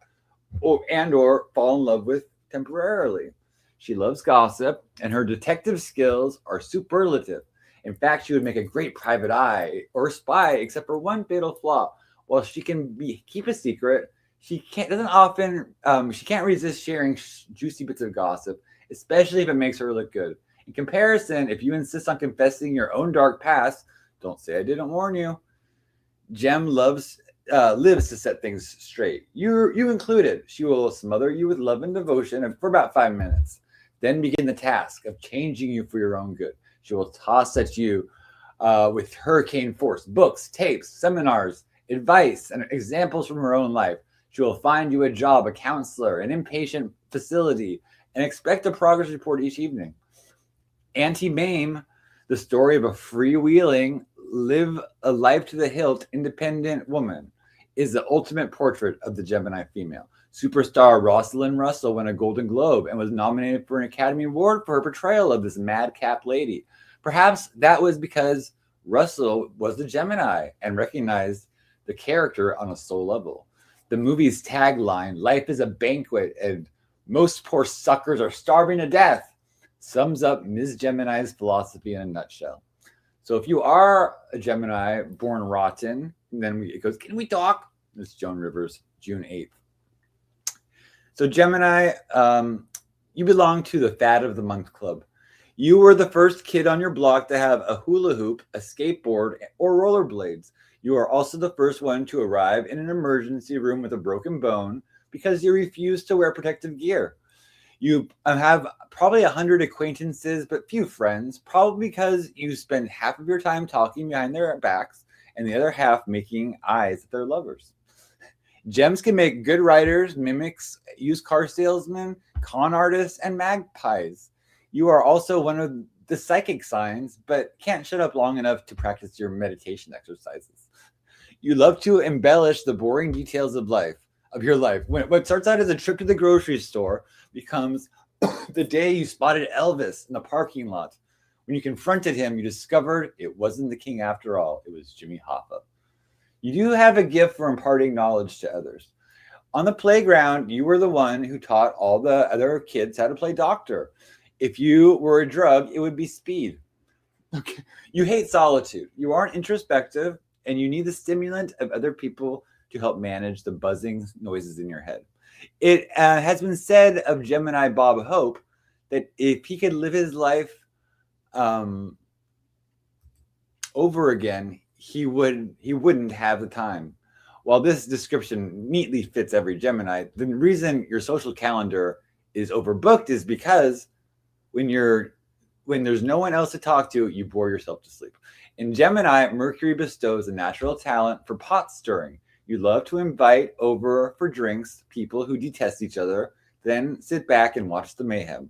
S4: or fall in love with temporarily. She loves gossip, and her detective skills are superlative. In fact, she would make a great private eye or spy, except for one fatal flaw. While she can keep a secret, she can't resist sharing juicy bits of gossip, especially if it makes her look good. In comparison, if you insist on confessing your own dark past, don't say I didn't warn you. Jem lives to set things straight. You included. She will smother you with love and devotion for about 5 minutes. Then begin the task of changing you for your own good. She will toss at you with hurricane force books, tapes, seminars, advice, and examples from her own life. She will find you a job, a counselor, an inpatient facility, and expect a progress report each evening. Auntie Mame, the story of a freewheeling, live a life to the hilt, independent woman, is the ultimate portrait of the Gemini female. Superstar Rosalind Russell won a Golden Globe and was nominated for an Academy Award for her portrayal of this madcap lady. Perhaps that was because Russell was the Gemini and recognized the character on a soul level. The movie's tagline, "Life is a banquet and most poor suckers are starving to death," sums up Ms. Gemini's philosophy in a nutshell. So if you are a Gemini born rotten, then it goes, "Can we talk?" It's Joan Rivers, June 8th. So Gemini, you belong to the Fad of the Month Club. You were the first kid on your block to have a hula hoop, a skateboard, or rollerblades. You are also the first one to arrive in an emergency room with a broken bone because you refuse to wear protective gear. You have probably 100 acquaintances, but few friends, probably because you spend half of your time talking behind their backs and the other half making eyes at their lovers. Gems can make good writers, mimics, used car salesmen, con artists, and magpies. You are also one of the psychic signs, but can't shut up long enough to practice your meditation exercises. You love to embellish the boring details of your life. What starts out as a trip to the grocery store becomes the day you spotted Elvis in the parking lot. When you confronted him, you discovered it wasn't the king after all. It was Jimmy Hoffa. You do have a gift for imparting knowledge to others. On the playground, you were the one who taught all the other kids how to play doctor. If you were a drug, it would be speed. Okay. You hate solitude. You aren't introspective, and you need the stimulant of other people to help manage the buzzing noises in your head. It has been said of Gemini Bob Hope that if he could live his life over again, he wouldn't have the time. While this description neatly fits every Gemini, the reason your social calendar is overbooked is because when there's no one else to talk to, you bore yourself to sleep. In Gemini, Mercury bestows a natural talent for pot stirring. You love to invite over for drinks people who detest each other, then sit back and watch the mayhem.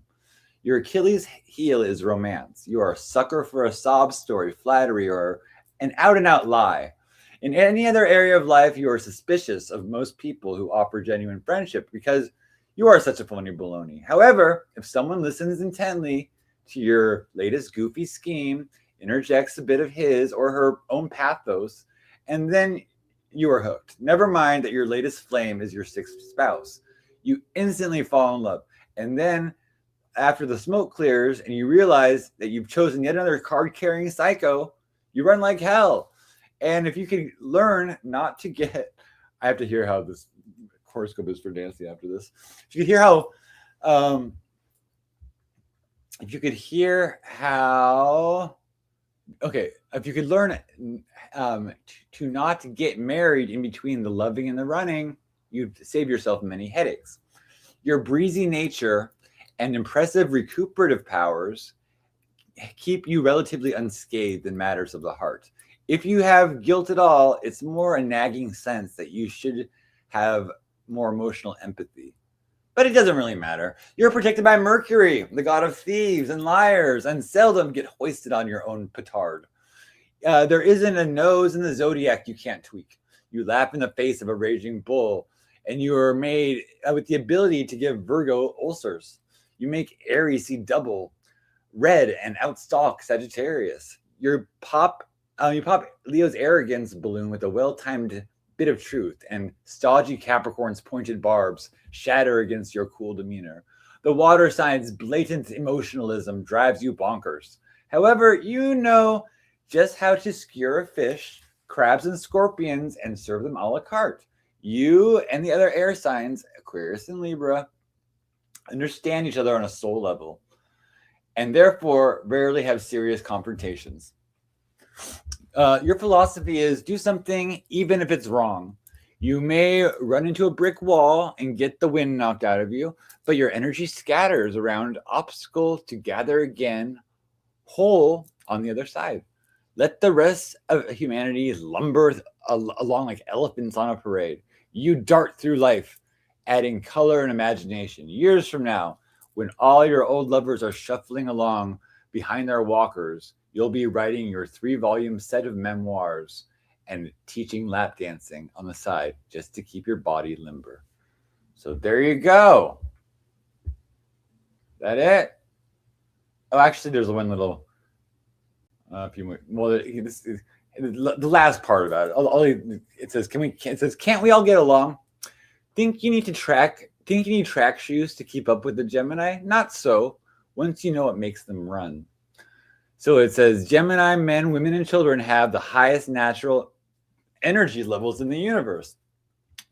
S4: Your Achilles heel is romance. You are a sucker for a sob story, flattery, or an out-and-out lie. In any other area of life, you are suspicious of most people who offer genuine friendship because you are such a phony baloney. However, if someone listens intently to your latest goofy scheme, interjects a bit of his or her own pathos, and then you are hooked. Never mind that your latest flame is your sixth spouse. You instantly fall in love. And then after the smoke clears and you realize that you've chosen yet another card-carrying psycho, you run like hell. And if you could learn not to get, I have to hear how this horoscope is for Nancy after this. If you could learn to not get married in between the loving and the running, you'd save yourself many headaches. Your breezy nature and impressive recuperative powers keep you relatively unscathed in matters of the heart. If you have guilt at all, it's more a nagging sense that you should have more emotional empathy. But it doesn't really matter. You're protected by Mercury, the god of thieves and liars, and seldom get hoisted on your own petard. There isn't a nose in the zodiac you can't tweak. You laugh in the face of a raging bull, and you are made with the ability to give Virgo ulcers. You make Aries see double. red and outstalk Sagittarius. You pop Leo's arrogance balloon with a well-timed bit of truth, and stodgy Capricorn's pointed barbs shatter against your cool demeanor. The water sign's blatant emotionalism drives you bonkers. However, you know just how to skewer a fish, crabs, and scorpions and serve them a la carte. You and the other air signs, Aquarius and Libra, understand each other on a soul level and therefore rarely have serious confrontations. Your philosophy is do something even if it's wrong. You may run into a brick wall and get the wind knocked out of you, but your energy scatters around obstacle to gather again whole on the other side. Let the rest of humanity lumber along like elephants on a parade. You dart through life, adding color and imagination. Years from now, when all your old lovers are shuffling along behind their walkers, you'll be writing your 3-volume set of memoirs and teaching lap dancing on the side just to keep your body limber. So there you go. That it? Oh, actually, there's one little few more. Well, the last part about it. It says, can't we all get along? Think you need track shoes to keep up with the Gemini? Not so. Once you know what makes them run. So it says Gemini men, women, and children have the highest natural energy levels in the universe.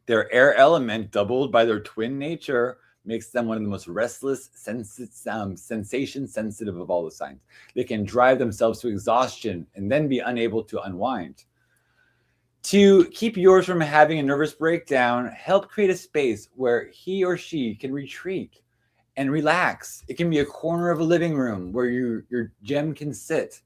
S4: Their air element, doubled by their twin nature, makes them one of the most restless, sensation sensitive of all the signs. They can drive themselves to exhaustion and then be unable to unwind. To keep yours from having a nervous breakdown, help create a space where he or she can retreat and relax. It can be a corner of a living room where your gem can sit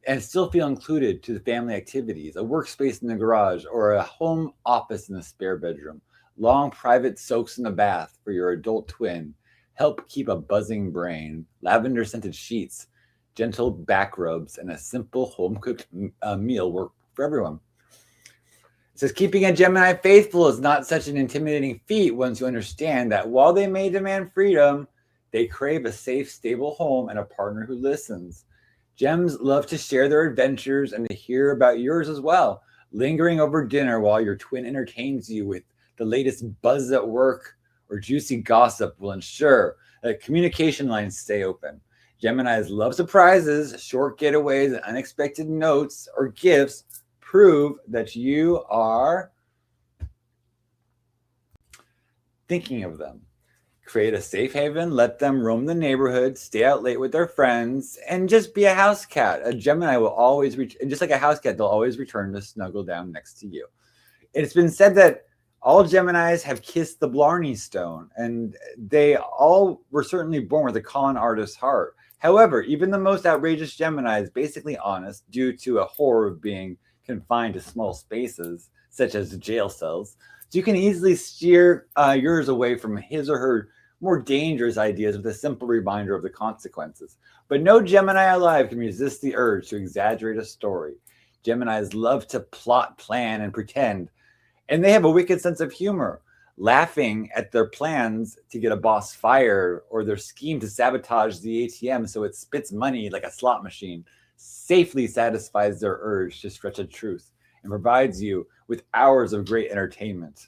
S4: and still feel included to the family activities, a workspace in the garage, or a home office in the spare bedroom. Long private soaks in the bath for your adult twin help keep a buzzing brain. Lavender scented sheets, gentle back rubs, and a simple home cooked meal work for everyone. It says keeping a Gemini faithful is not such an intimidating feat once you understand that while they may demand freedom, they crave a safe, stable home and a partner who listens. Gems love to share their adventures and to hear about yours as well. Lingering over dinner while your twin entertains you with the latest buzz at work or juicy gossip will ensure that communication lines stay open. Geminis love surprises, short getaways, and unexpected notes or gifts prove that you are thinking of them. Create a safe haven, let them roam the neighborhood, stay out late with their friends, and just be a house cat. A Gemini will always just like a house cat, they'll always return to snuggle down next to you. It's been said that all Geminis have kissed the Blarney Stone, and they all were certainly born with a con artist's heart. However, even the most outrageous Gemini is basically honest due to a horror of being confined to small spaces, such as jail cells. So you can easily steer yours away from his or her more dangerous ideas with a simple reminder of the consequences. But no Gemini alive can resist the urge to exaggerate a story. Geminis love to plot, plan, and pretend. And they have a wicked sense of humor, laughing at their plans to get a boss fired or their scheme to sabotage the ATM so it spits money like a slot machine, safely satisfies their urge to stretch a truth and provides you with hours of great entertainment.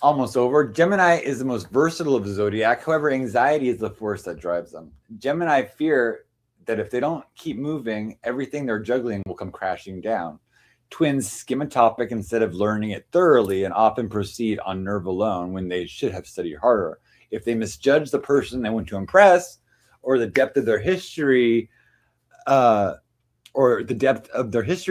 S4: Almost over. Gemini is the most versatile of the zodiac. However, anxiety is the force that drives them. Gemini fear that if they don't keep moving, everything they're juggling will come crashing down. Twins skim a topic instead of learning it thoroughly and often proceed on nerve alone when they should have studied harder. If they misjudge the person they want to impress or the depth of their history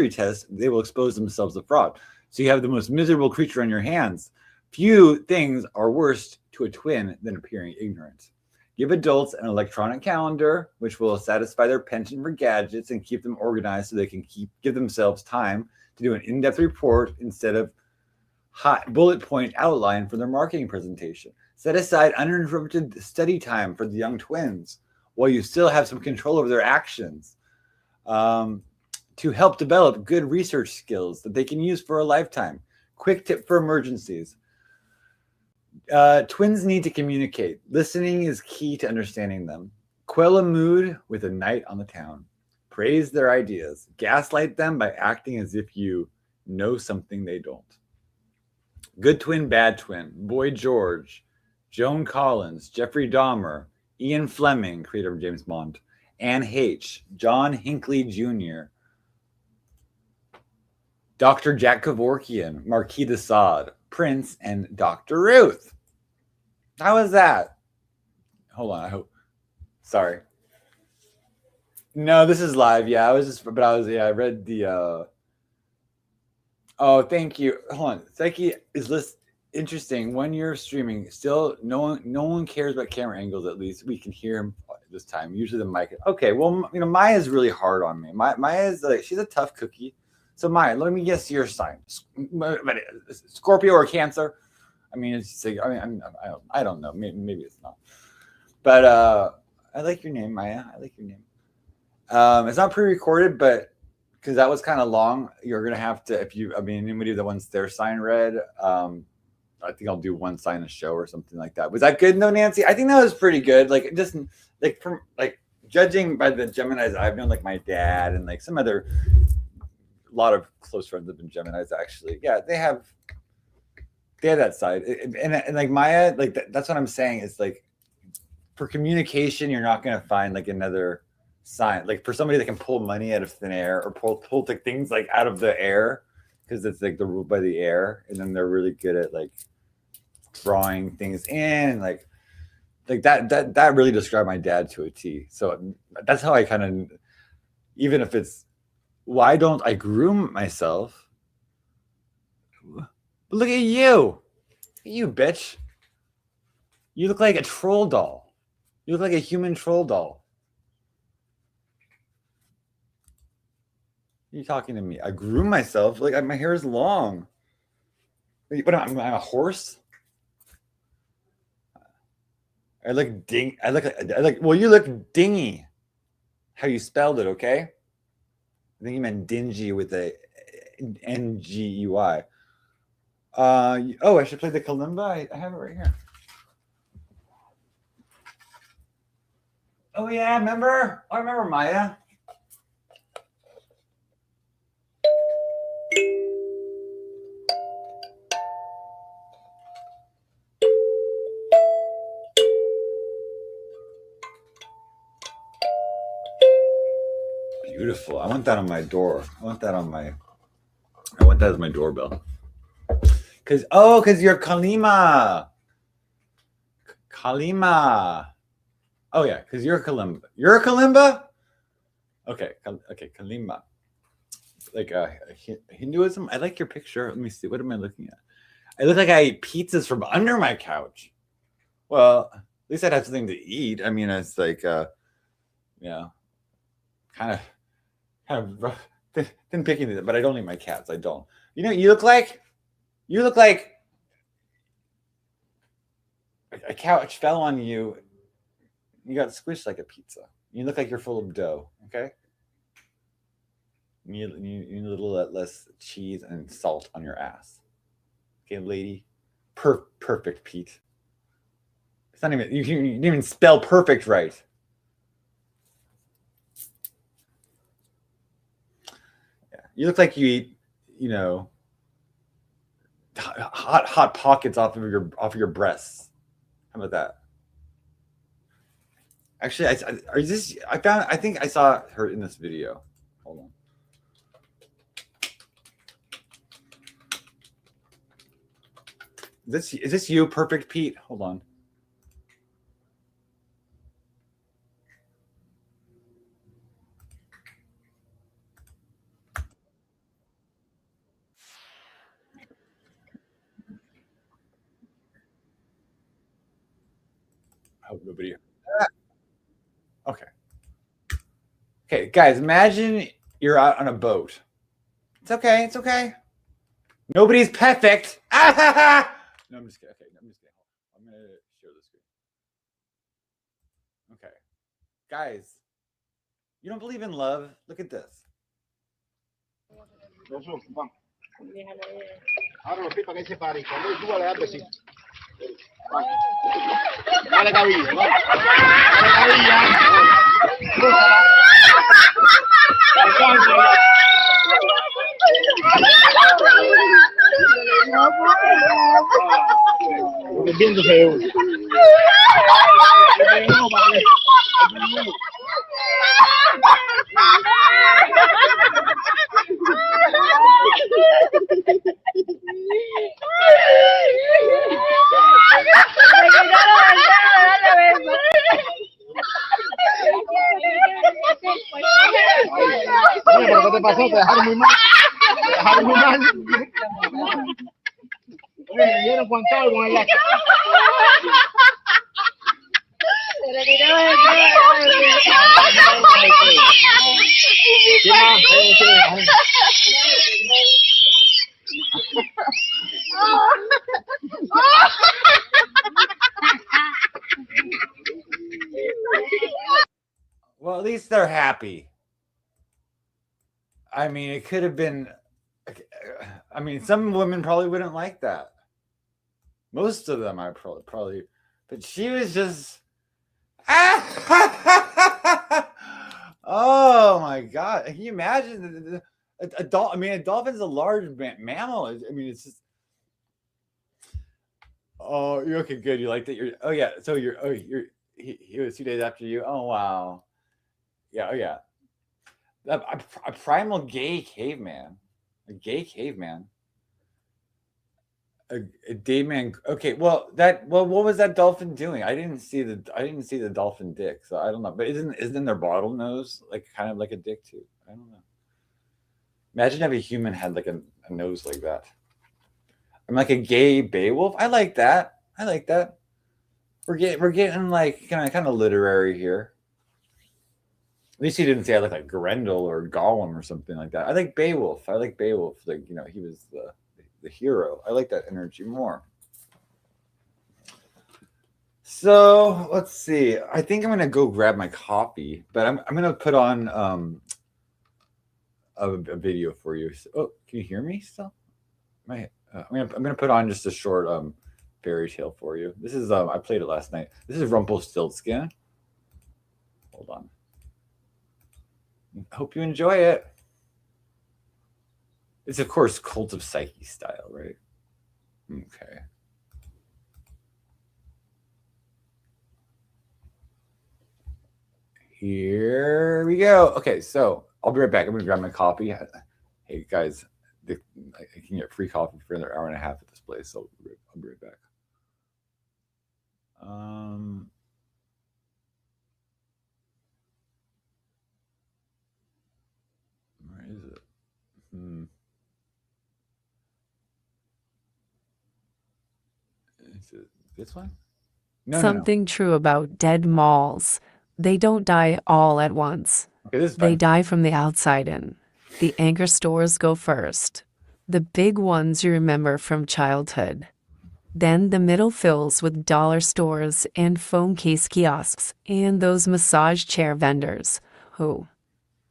S4: test, they will expose themselves to fraud. So you have the most miserable creature on your hands. Few things are worse to a twin than appearing ignorant. Give adults an electronic calendar, which will satisfy their penchant for gadgets and keep them organized so they can give themselves time to do an in-depth report instead of bullet point outline for their marketing presentation. Set aside uninterrupted study time for the young twins while you still have some control over their actions to help develop good research skills that they can use for a lifetime. Quick tip for emergencies. Twins need to communicate. Listening is key to understanding them. Quell a mood with a night on the town. Praise their ideas. Gaslight them by acting as if you know something they don't. Good twin, bad twin. Boy George, Joan Collins, Jeffrey Dahmer, Ian Fleming, creator of James Bond, Anne H., John Hinckley Jr., Dr. Jack Kevorkian, Marquis de Sade, Prince, and Dr. Ruth. How was that? Hold on, I hope. Sorry. No, this is live. Yeah, I I read the oh, thank you. Hold on. Psyche is interesting. When you're streaming, still no one cares about camera angles, at least. We can hear him this time. Usually the mic. Okay, well, Maya's really hard on me. Maya's like, she's a tough cookie. So Maya, let me guess your sign. Scorpio or Cancer? I mean, it's just like, I don't know. Maybe it's not. But I like your name, Maya. I like your name. It's not pre-recorded, but because that was kind of long, you're gonna have to, anybody that wants their sign read, I think I'll do one sign a show or something like that. Was that good though, Nancy? I think that was pretty good. Like, just like from like judging by the Geminis I've known, like my dad and like some other, a lot of close friends have been Geminis actually. Yeah, they have that side, and like Maya, like that's what I'm saying. Is like for communication, you're not gonna find like another sign, like for somebody that can pull money out of thin air or pull things like out of the air, because it's like the rule by the air, and then they're really good at like drawing things in, like that really described my dad to a T. So that's how I kind of, even if it's, why don't I groom myself? But look at you, bitch. You look like a troll doll. You look like a human troll doll. Are you talking to me? I groom myself. Like my hair is long. But I'm a horse. I look well, you look dingy. How you spelled it, okay? I think you meant dingy with a N-G-E-Y. Oh, I should play the kalimba. I have it right here. Oh yeah, remember? I remember Maya. Beautiful. I want that on my door. I want that as my doorbell. Cause you're Kalima. Kalima. Oh yeah, because you're a kalimba. You're a kalimba? Okay, Kalima. Like Hinduism. I like your picture. Let me see. What am I looking at? I look like I ate pizzas from under my couch. Well, at least I'd have something to eat. I mean, it's like kind of rough, thin picking, but I don't eat my cats. I don't. You look like a couch fell on you. You got squished like a pizza. You look like you're full of dough. Okay. You need a little less cheese and salt on your ass. Okay, lady. Perfect, Pete. It's not even, you didn't even spell perfect right. Yeah, you look like you eat, hot pockets off of your breasts. How about that? Actually, I think I saw her in this video. Hold on. Is this you, Perfect Pete? Hold on. I hope nobody. Okay. Okay, guys, imagine you're out on a boat. It's okay. It's okay. Nobody's perfect. No, I'm just kidding. Okay, I'm just kidding. I'm going to share the screen. Okay. Guys, you don't believe in love? Look at this.
S5: Ahora lo pipa que se pare. Cuando tú le abres, sí. Dale cabilla, dale. Dale cabilla. Alcánzala. El viento se llevó. Oye, ¿pero qué te pasó? Te dejaron muy mal. Te dejaron muy mal. Oye, me dieron cuantado con el lazo.
S4: Well, at least they're happy. I mean, it could have been. I mean, some women probably wouldn't like that. Most of them, I probably, but she was just. Oh my God! Can you imagine a dolphin? I mean, a dolphin's a large mammal. I mean, it's just. Oh, you're okay. Good. You like that? You're. Oh yeah. So you're. Oh, you're. He was 2 days after you. Oh wow. Yeah. Oh yeah. A primal gay caveman. A gay caveman. A day man. Okay. Well, what was that dolphin doing? I didn't see the dolphin dick, so I don't know. But isn't their bottlenose like kind of like a dick too? I don't know. Imagine if a human had like a nose like that. I'm like a gay Beowulf. I like that. I like that. We're getting like kind of literary here. At least he didn't say I look like Grendel or Gollum or something like that. I like Beowulf. Like he was the hero. I like that energy more. So let's see. I think I'm gonna go grab my coffee, but I'm gonna put on a video for you. Oh, can you hear me still? I'm gonna put on just a short fairy tale for you. This is I played it last night. This is Rumpelstiltskin. Hold on. Hope you enjoy it. It's of course Cult of Psyche style, right? Okay. Here we go. Okay, so I'll be right back. I'm gonna grab my coffee. Hey guys, I can get free coffee for another hour and a half at this place, so I'll be right back. Where is it? Is it this one? No,
S6: Something true about dead malls. They don't die all at once.
S4: Okay, this is
S6: They
S4: fine.
S6: die from the outside in. The anchor stores go first. The big ones you remember from childhood. Then the middle fills with dollar stores and phone case kiosks and those massage chair vendors who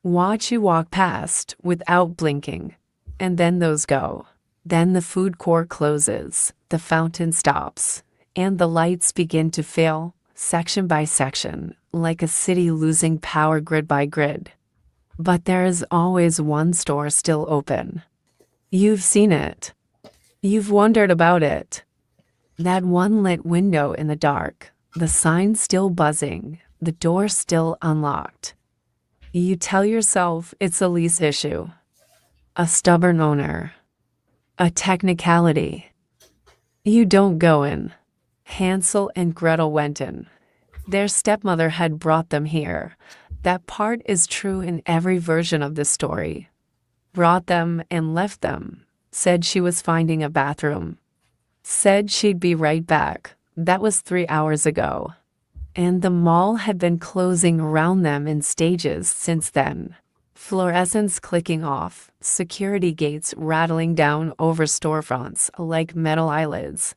S6: watch you walk past without blinking. And then those go. Then the food court closes, the fountain stops, and the lights begin to fail, section by section, like a city losing power grid by grid. But there is always one store still open. You've seen it. You've wondered about it. That one lit window in the dark, the sign still buzzing, the door still unlocked. You tell yourself it's a lease issue, a stubborn owner, a technicality. You don't go in. Hansel and Gretel went in. Their stepmother had brought them here. That part is true in every version of this story. Brought them and left them. Said she was finding a bathroom. Said she'd be right back. That was 3 hours ago. And the mall had been closing around them in stages since then. Fluorescents clicking off, security gates rattling down over storefronts like metal eyelids.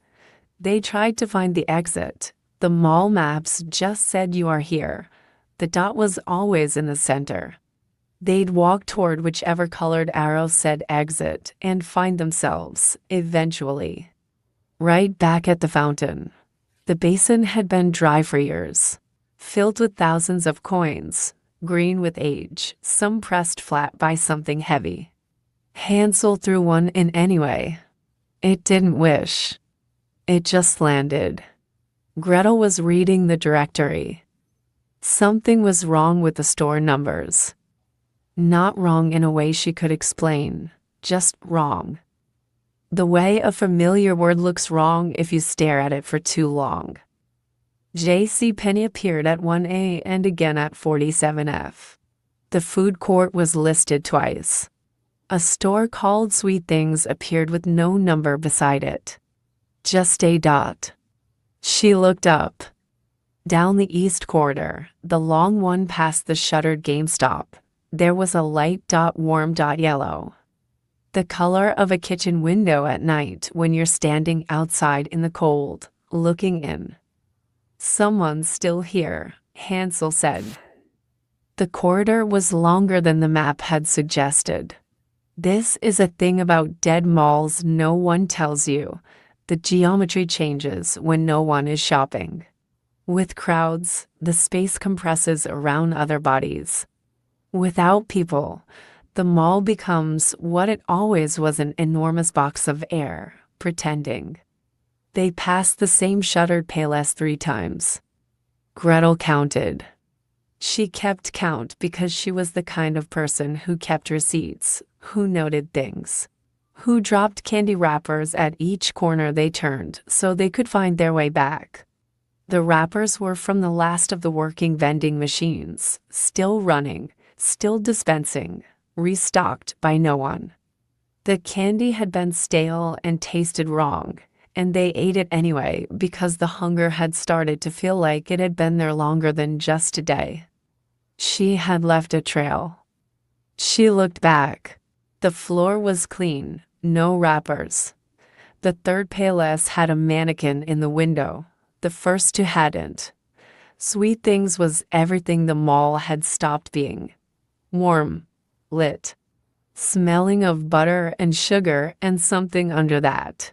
S6: They tried to find the exit. The mall maps just said you are here. The dot was always in the center. They'd walk toward whichever colored arrow said exit and find themselves, eventually. Right back at the fountain. The basin had been dry for years, filled with thousands of coins, green with age, some pressed flat by something heavy. Hansel threw one in anyway. It didn't wish. It just landed. Gretel was reading the directory. Something was wrong with the store numbers. Not wrong in a way she could explain, just wrong. The way a familiar word looks wrong if you stare at it for too long. J.C. Penney appeared at 1A and again at 47F. The food court was listed twice. A store called Sweet Things appeared with no number beside it. Just a dot. She looked up. Down the east corridor, the long one past the shuttered GameStop, there was a light dot, warm dot yellow. The color of a kitchen window at night when you're standing outside in the cold, looking in. Someone's still here, Hansel said. The corridor was longer than the map had suggested. This is a thing about dead malls no one tells you. The geometry changes when no one is shopping. With crowds, the space compresses around other bodies. Without people, the mall becomes what it always was, an enormous box of air, pretending. They passed the same shuttered payless 3 times. Gretel counted. She kept count because she was the kind of person who kept receipts, who noted things, who dropped candy wrappers at each corner they turned so they could find their way back. The wrappers were from the last of the working vending machines, still running, still dispensing, restocked by no one. The candy had been stale and tasted wrong, and they ate it anyway because the hunger had started to feel like it had been there longer than just a day. She had left a trail. She looked back. The floor was clean, no wrappers. The third payless had a mannequin in the window. The first 2 hadn't. Sweet Things was everything the mall had stopped being. Warm, lit, smelling of butter and sugar and something under that.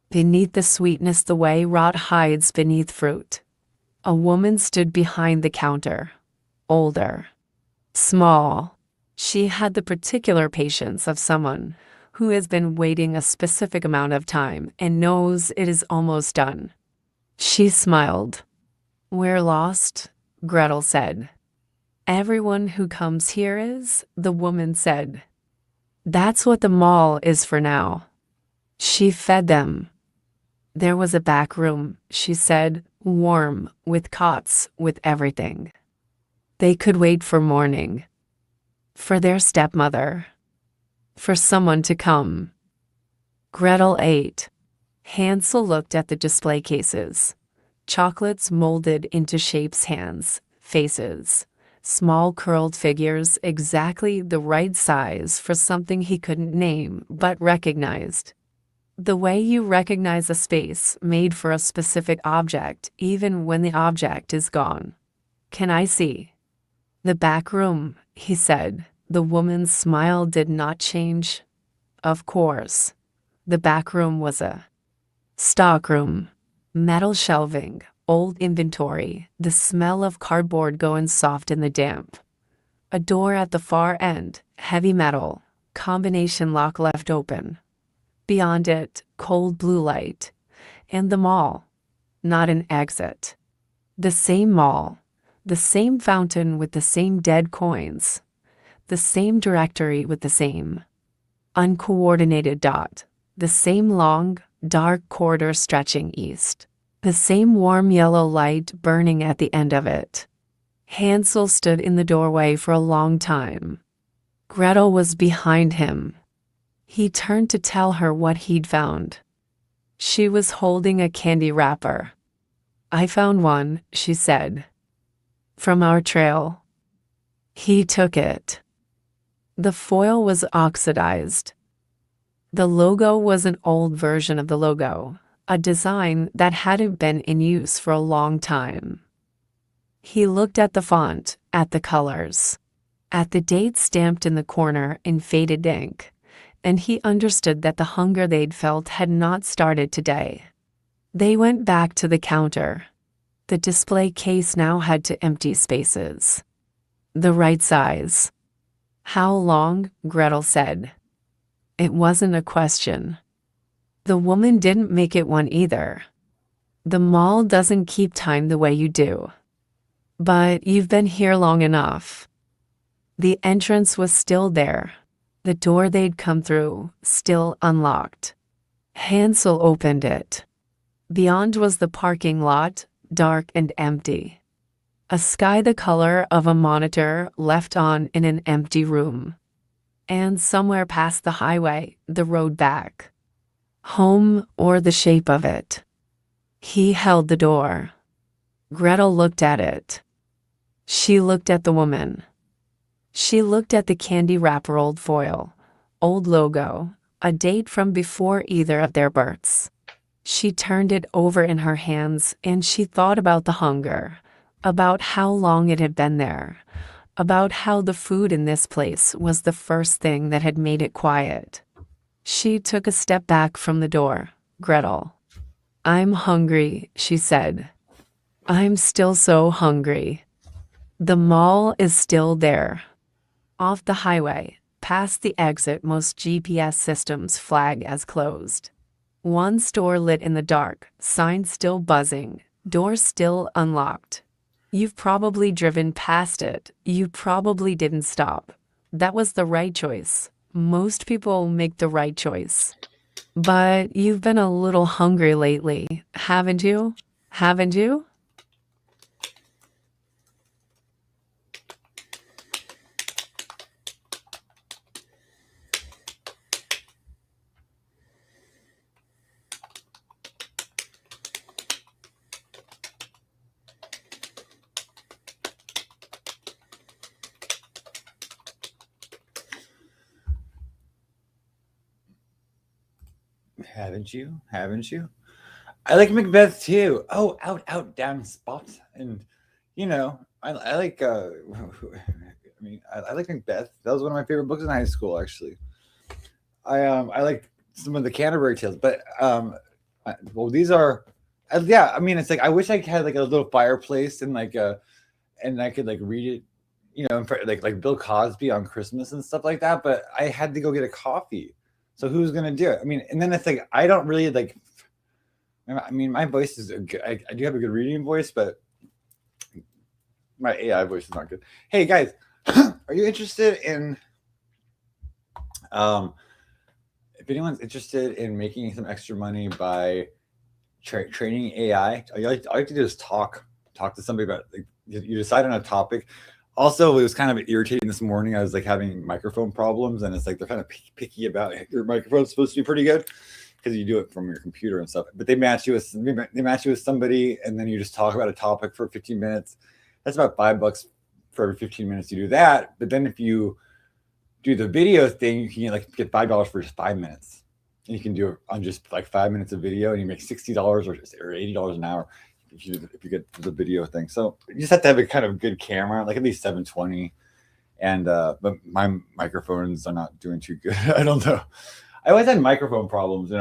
S6: Beneath the sweetness, the way rot hides beneath fruit. A woman stood behind the counter. Older. Small. She had the particular patience of someone who has been waiting a specific amount of time and knows it is almost done. She smiled. "We're lost," Gretel said. "Everyone who comes here is," the woman said. "That's what the mall is for now." She fed them. There was a back room, she said, warm, with cots, with everything. They could wait for morning. For their stepmother. For someone to come. Gretel ate. Hansel looked at the display cases. Chocolates molded into shapes, hands, faces. Small curled figures, exactly the right size for something he couldn't name but recognized. The way you recognize a space made for a specific object even when the object is gone. "Can I see?" "The back room," he said. The woman's smile did not change. "Of course." The back room was a stock room. Metal shelving, old inventory, the smell of cardboard going soft in the damp. A door at the far end, heavy metal, combination lock left open. Beyond it, cold blue light. And the mall. Not an exit. The same mall. The same fountain with the same dead coins. The same directory with the same uncoordinated dot. The same long, dark corridor stretching east. The same warm yellow light burning at the end of it. Hansel stood in the doorway for a long time. Gretel was behind him. He turned to tell her what he'd found. She was holding a candy wrapper. "I found one," she said. "From our trail." He took it. The foil was oxidized. The logo was an old version of the logo, a design that hadn't been in use for a long time. He looked at the font, at the colors, at the date stamped in the corner in faded ink, and he understood that the hunger they'd felt had not started today, They went back to the counter. The display case now had two empty spaces. The right size. How long? Gretel said. It wasn't a question. The woman didn't make it one either. The mall doesn't keep time the way you do. But you've been here long enough. The entrance was still there. The door they'd come through, still unlocked. Hansel opened it. Beyond was the parking lot, dark and empty. A sky the color of a monitor left on in an empty room. And somewhere past the highway, the road back. Home or the shape of it. He held the door. Gretel looked at it. She looked at the woman. She looked at the candy wrapper, old foil, old logo, a date from before either of their births. She turned it over in her hands and she thought about the hunger, about how long it had been there, about how the food in this place was the first thing that had made it quiet. She took a step back from the door. Gretel. I'm hungry, she said. I'm still so hungry. The mall is still there. Off the highway, past the exit most GPS systems flag as closed. One store lit in the dark, sign still buzzing, door still unlocked. You've probably driven past it. You probably didn't stop. That was the right choice. Most people make the right choice. But you've been a little hungry lately, haven't you? Haven't you?
S4: Haven't you? Haven't you? I like Macbeth too. Oh, out, out, down, spot, and I like. I like Macbeth. That was one of my favorite books in high school. Actually, I like some of the Canterbury Tales, but well, these are, yeah. I mean, it's like I wish I had like a little fireplace and and I could like read it, like Bill Cosby on Christmas and stuff like that. But I had to go get a coffee. So who's gonna do it? I mean, and then it's like I don't really like. I mean, my voice is good. I do have a good reading voice, but my AI voice is not good. Hey guys, are you interested in? If anyone's interested in making some extra money by training AI, all you have to do is talk to somebody about. Like, you decide on a topic. Also, it was kind of irritating this morning. I was like having microphone problems, and it's like they're kind of picky about it. Your microphone's supposed to be pretty good because you do it from your computer and stuff. But they match you with somebody, and then you just talk about a topic for 15 minutes. That's about $5 for every 15 minutes you do that. But then if you do the video thing, you can get $5 for just 5 minutes, and you can do it on just like 5 minutes of video, and you make $60 or $80 an hour. If you get the video thing. So you just have to have a kind of good camera, like at least 720. And but my microphones are not doing too good. I don't know. I always had microphone problems,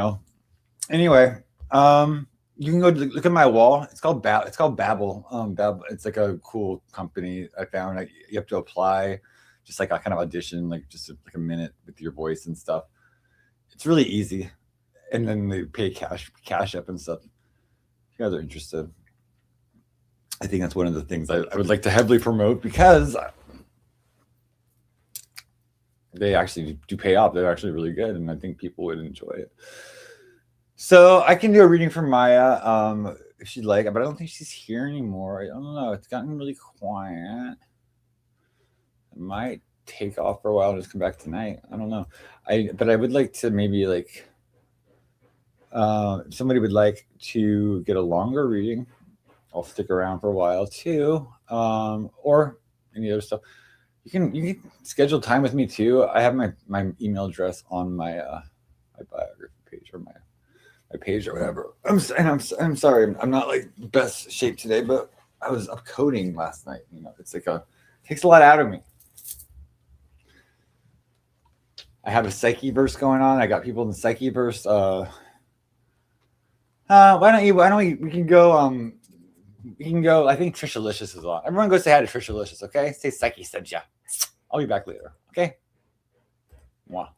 S4: Anyway, you can go look at my wall. It's called Babbel. Babbel. It's like a cool company I found. You have to apply, just like a kind of audition, like just like a minute with your voice and stuff. It's really easy, and then they pay cash up and stuff. If you guys are interested, I think that's one of the things I would like to heavily promote because they actually do pay off. They're actually really good, and I think people would enjoy it. So I can do a reading for Maya if she'd like, but I don't think she's here anymore. I don't know. It's gotten really quiet. It might take off for a while and just come back tonight. I don't know. But I would like to maybe like if somebody would like to get a longer reading, I'll stick around for a while too. Or any other stuff. You can schedule time with me too. I have my email address on my biography page or my page or whatever. I'm sorry. I'm not like best shape today, but I was up coding last night. It's like takes a lot out of me. I have a Psyche verse going on. I got people in the Psyche verse. Why don't we can go we can go. I think Trisha Licious is on. Everyone go say hi to Trisha Licious, okay? Say Psyche said ya. I'll be back later. Okay? Mwah.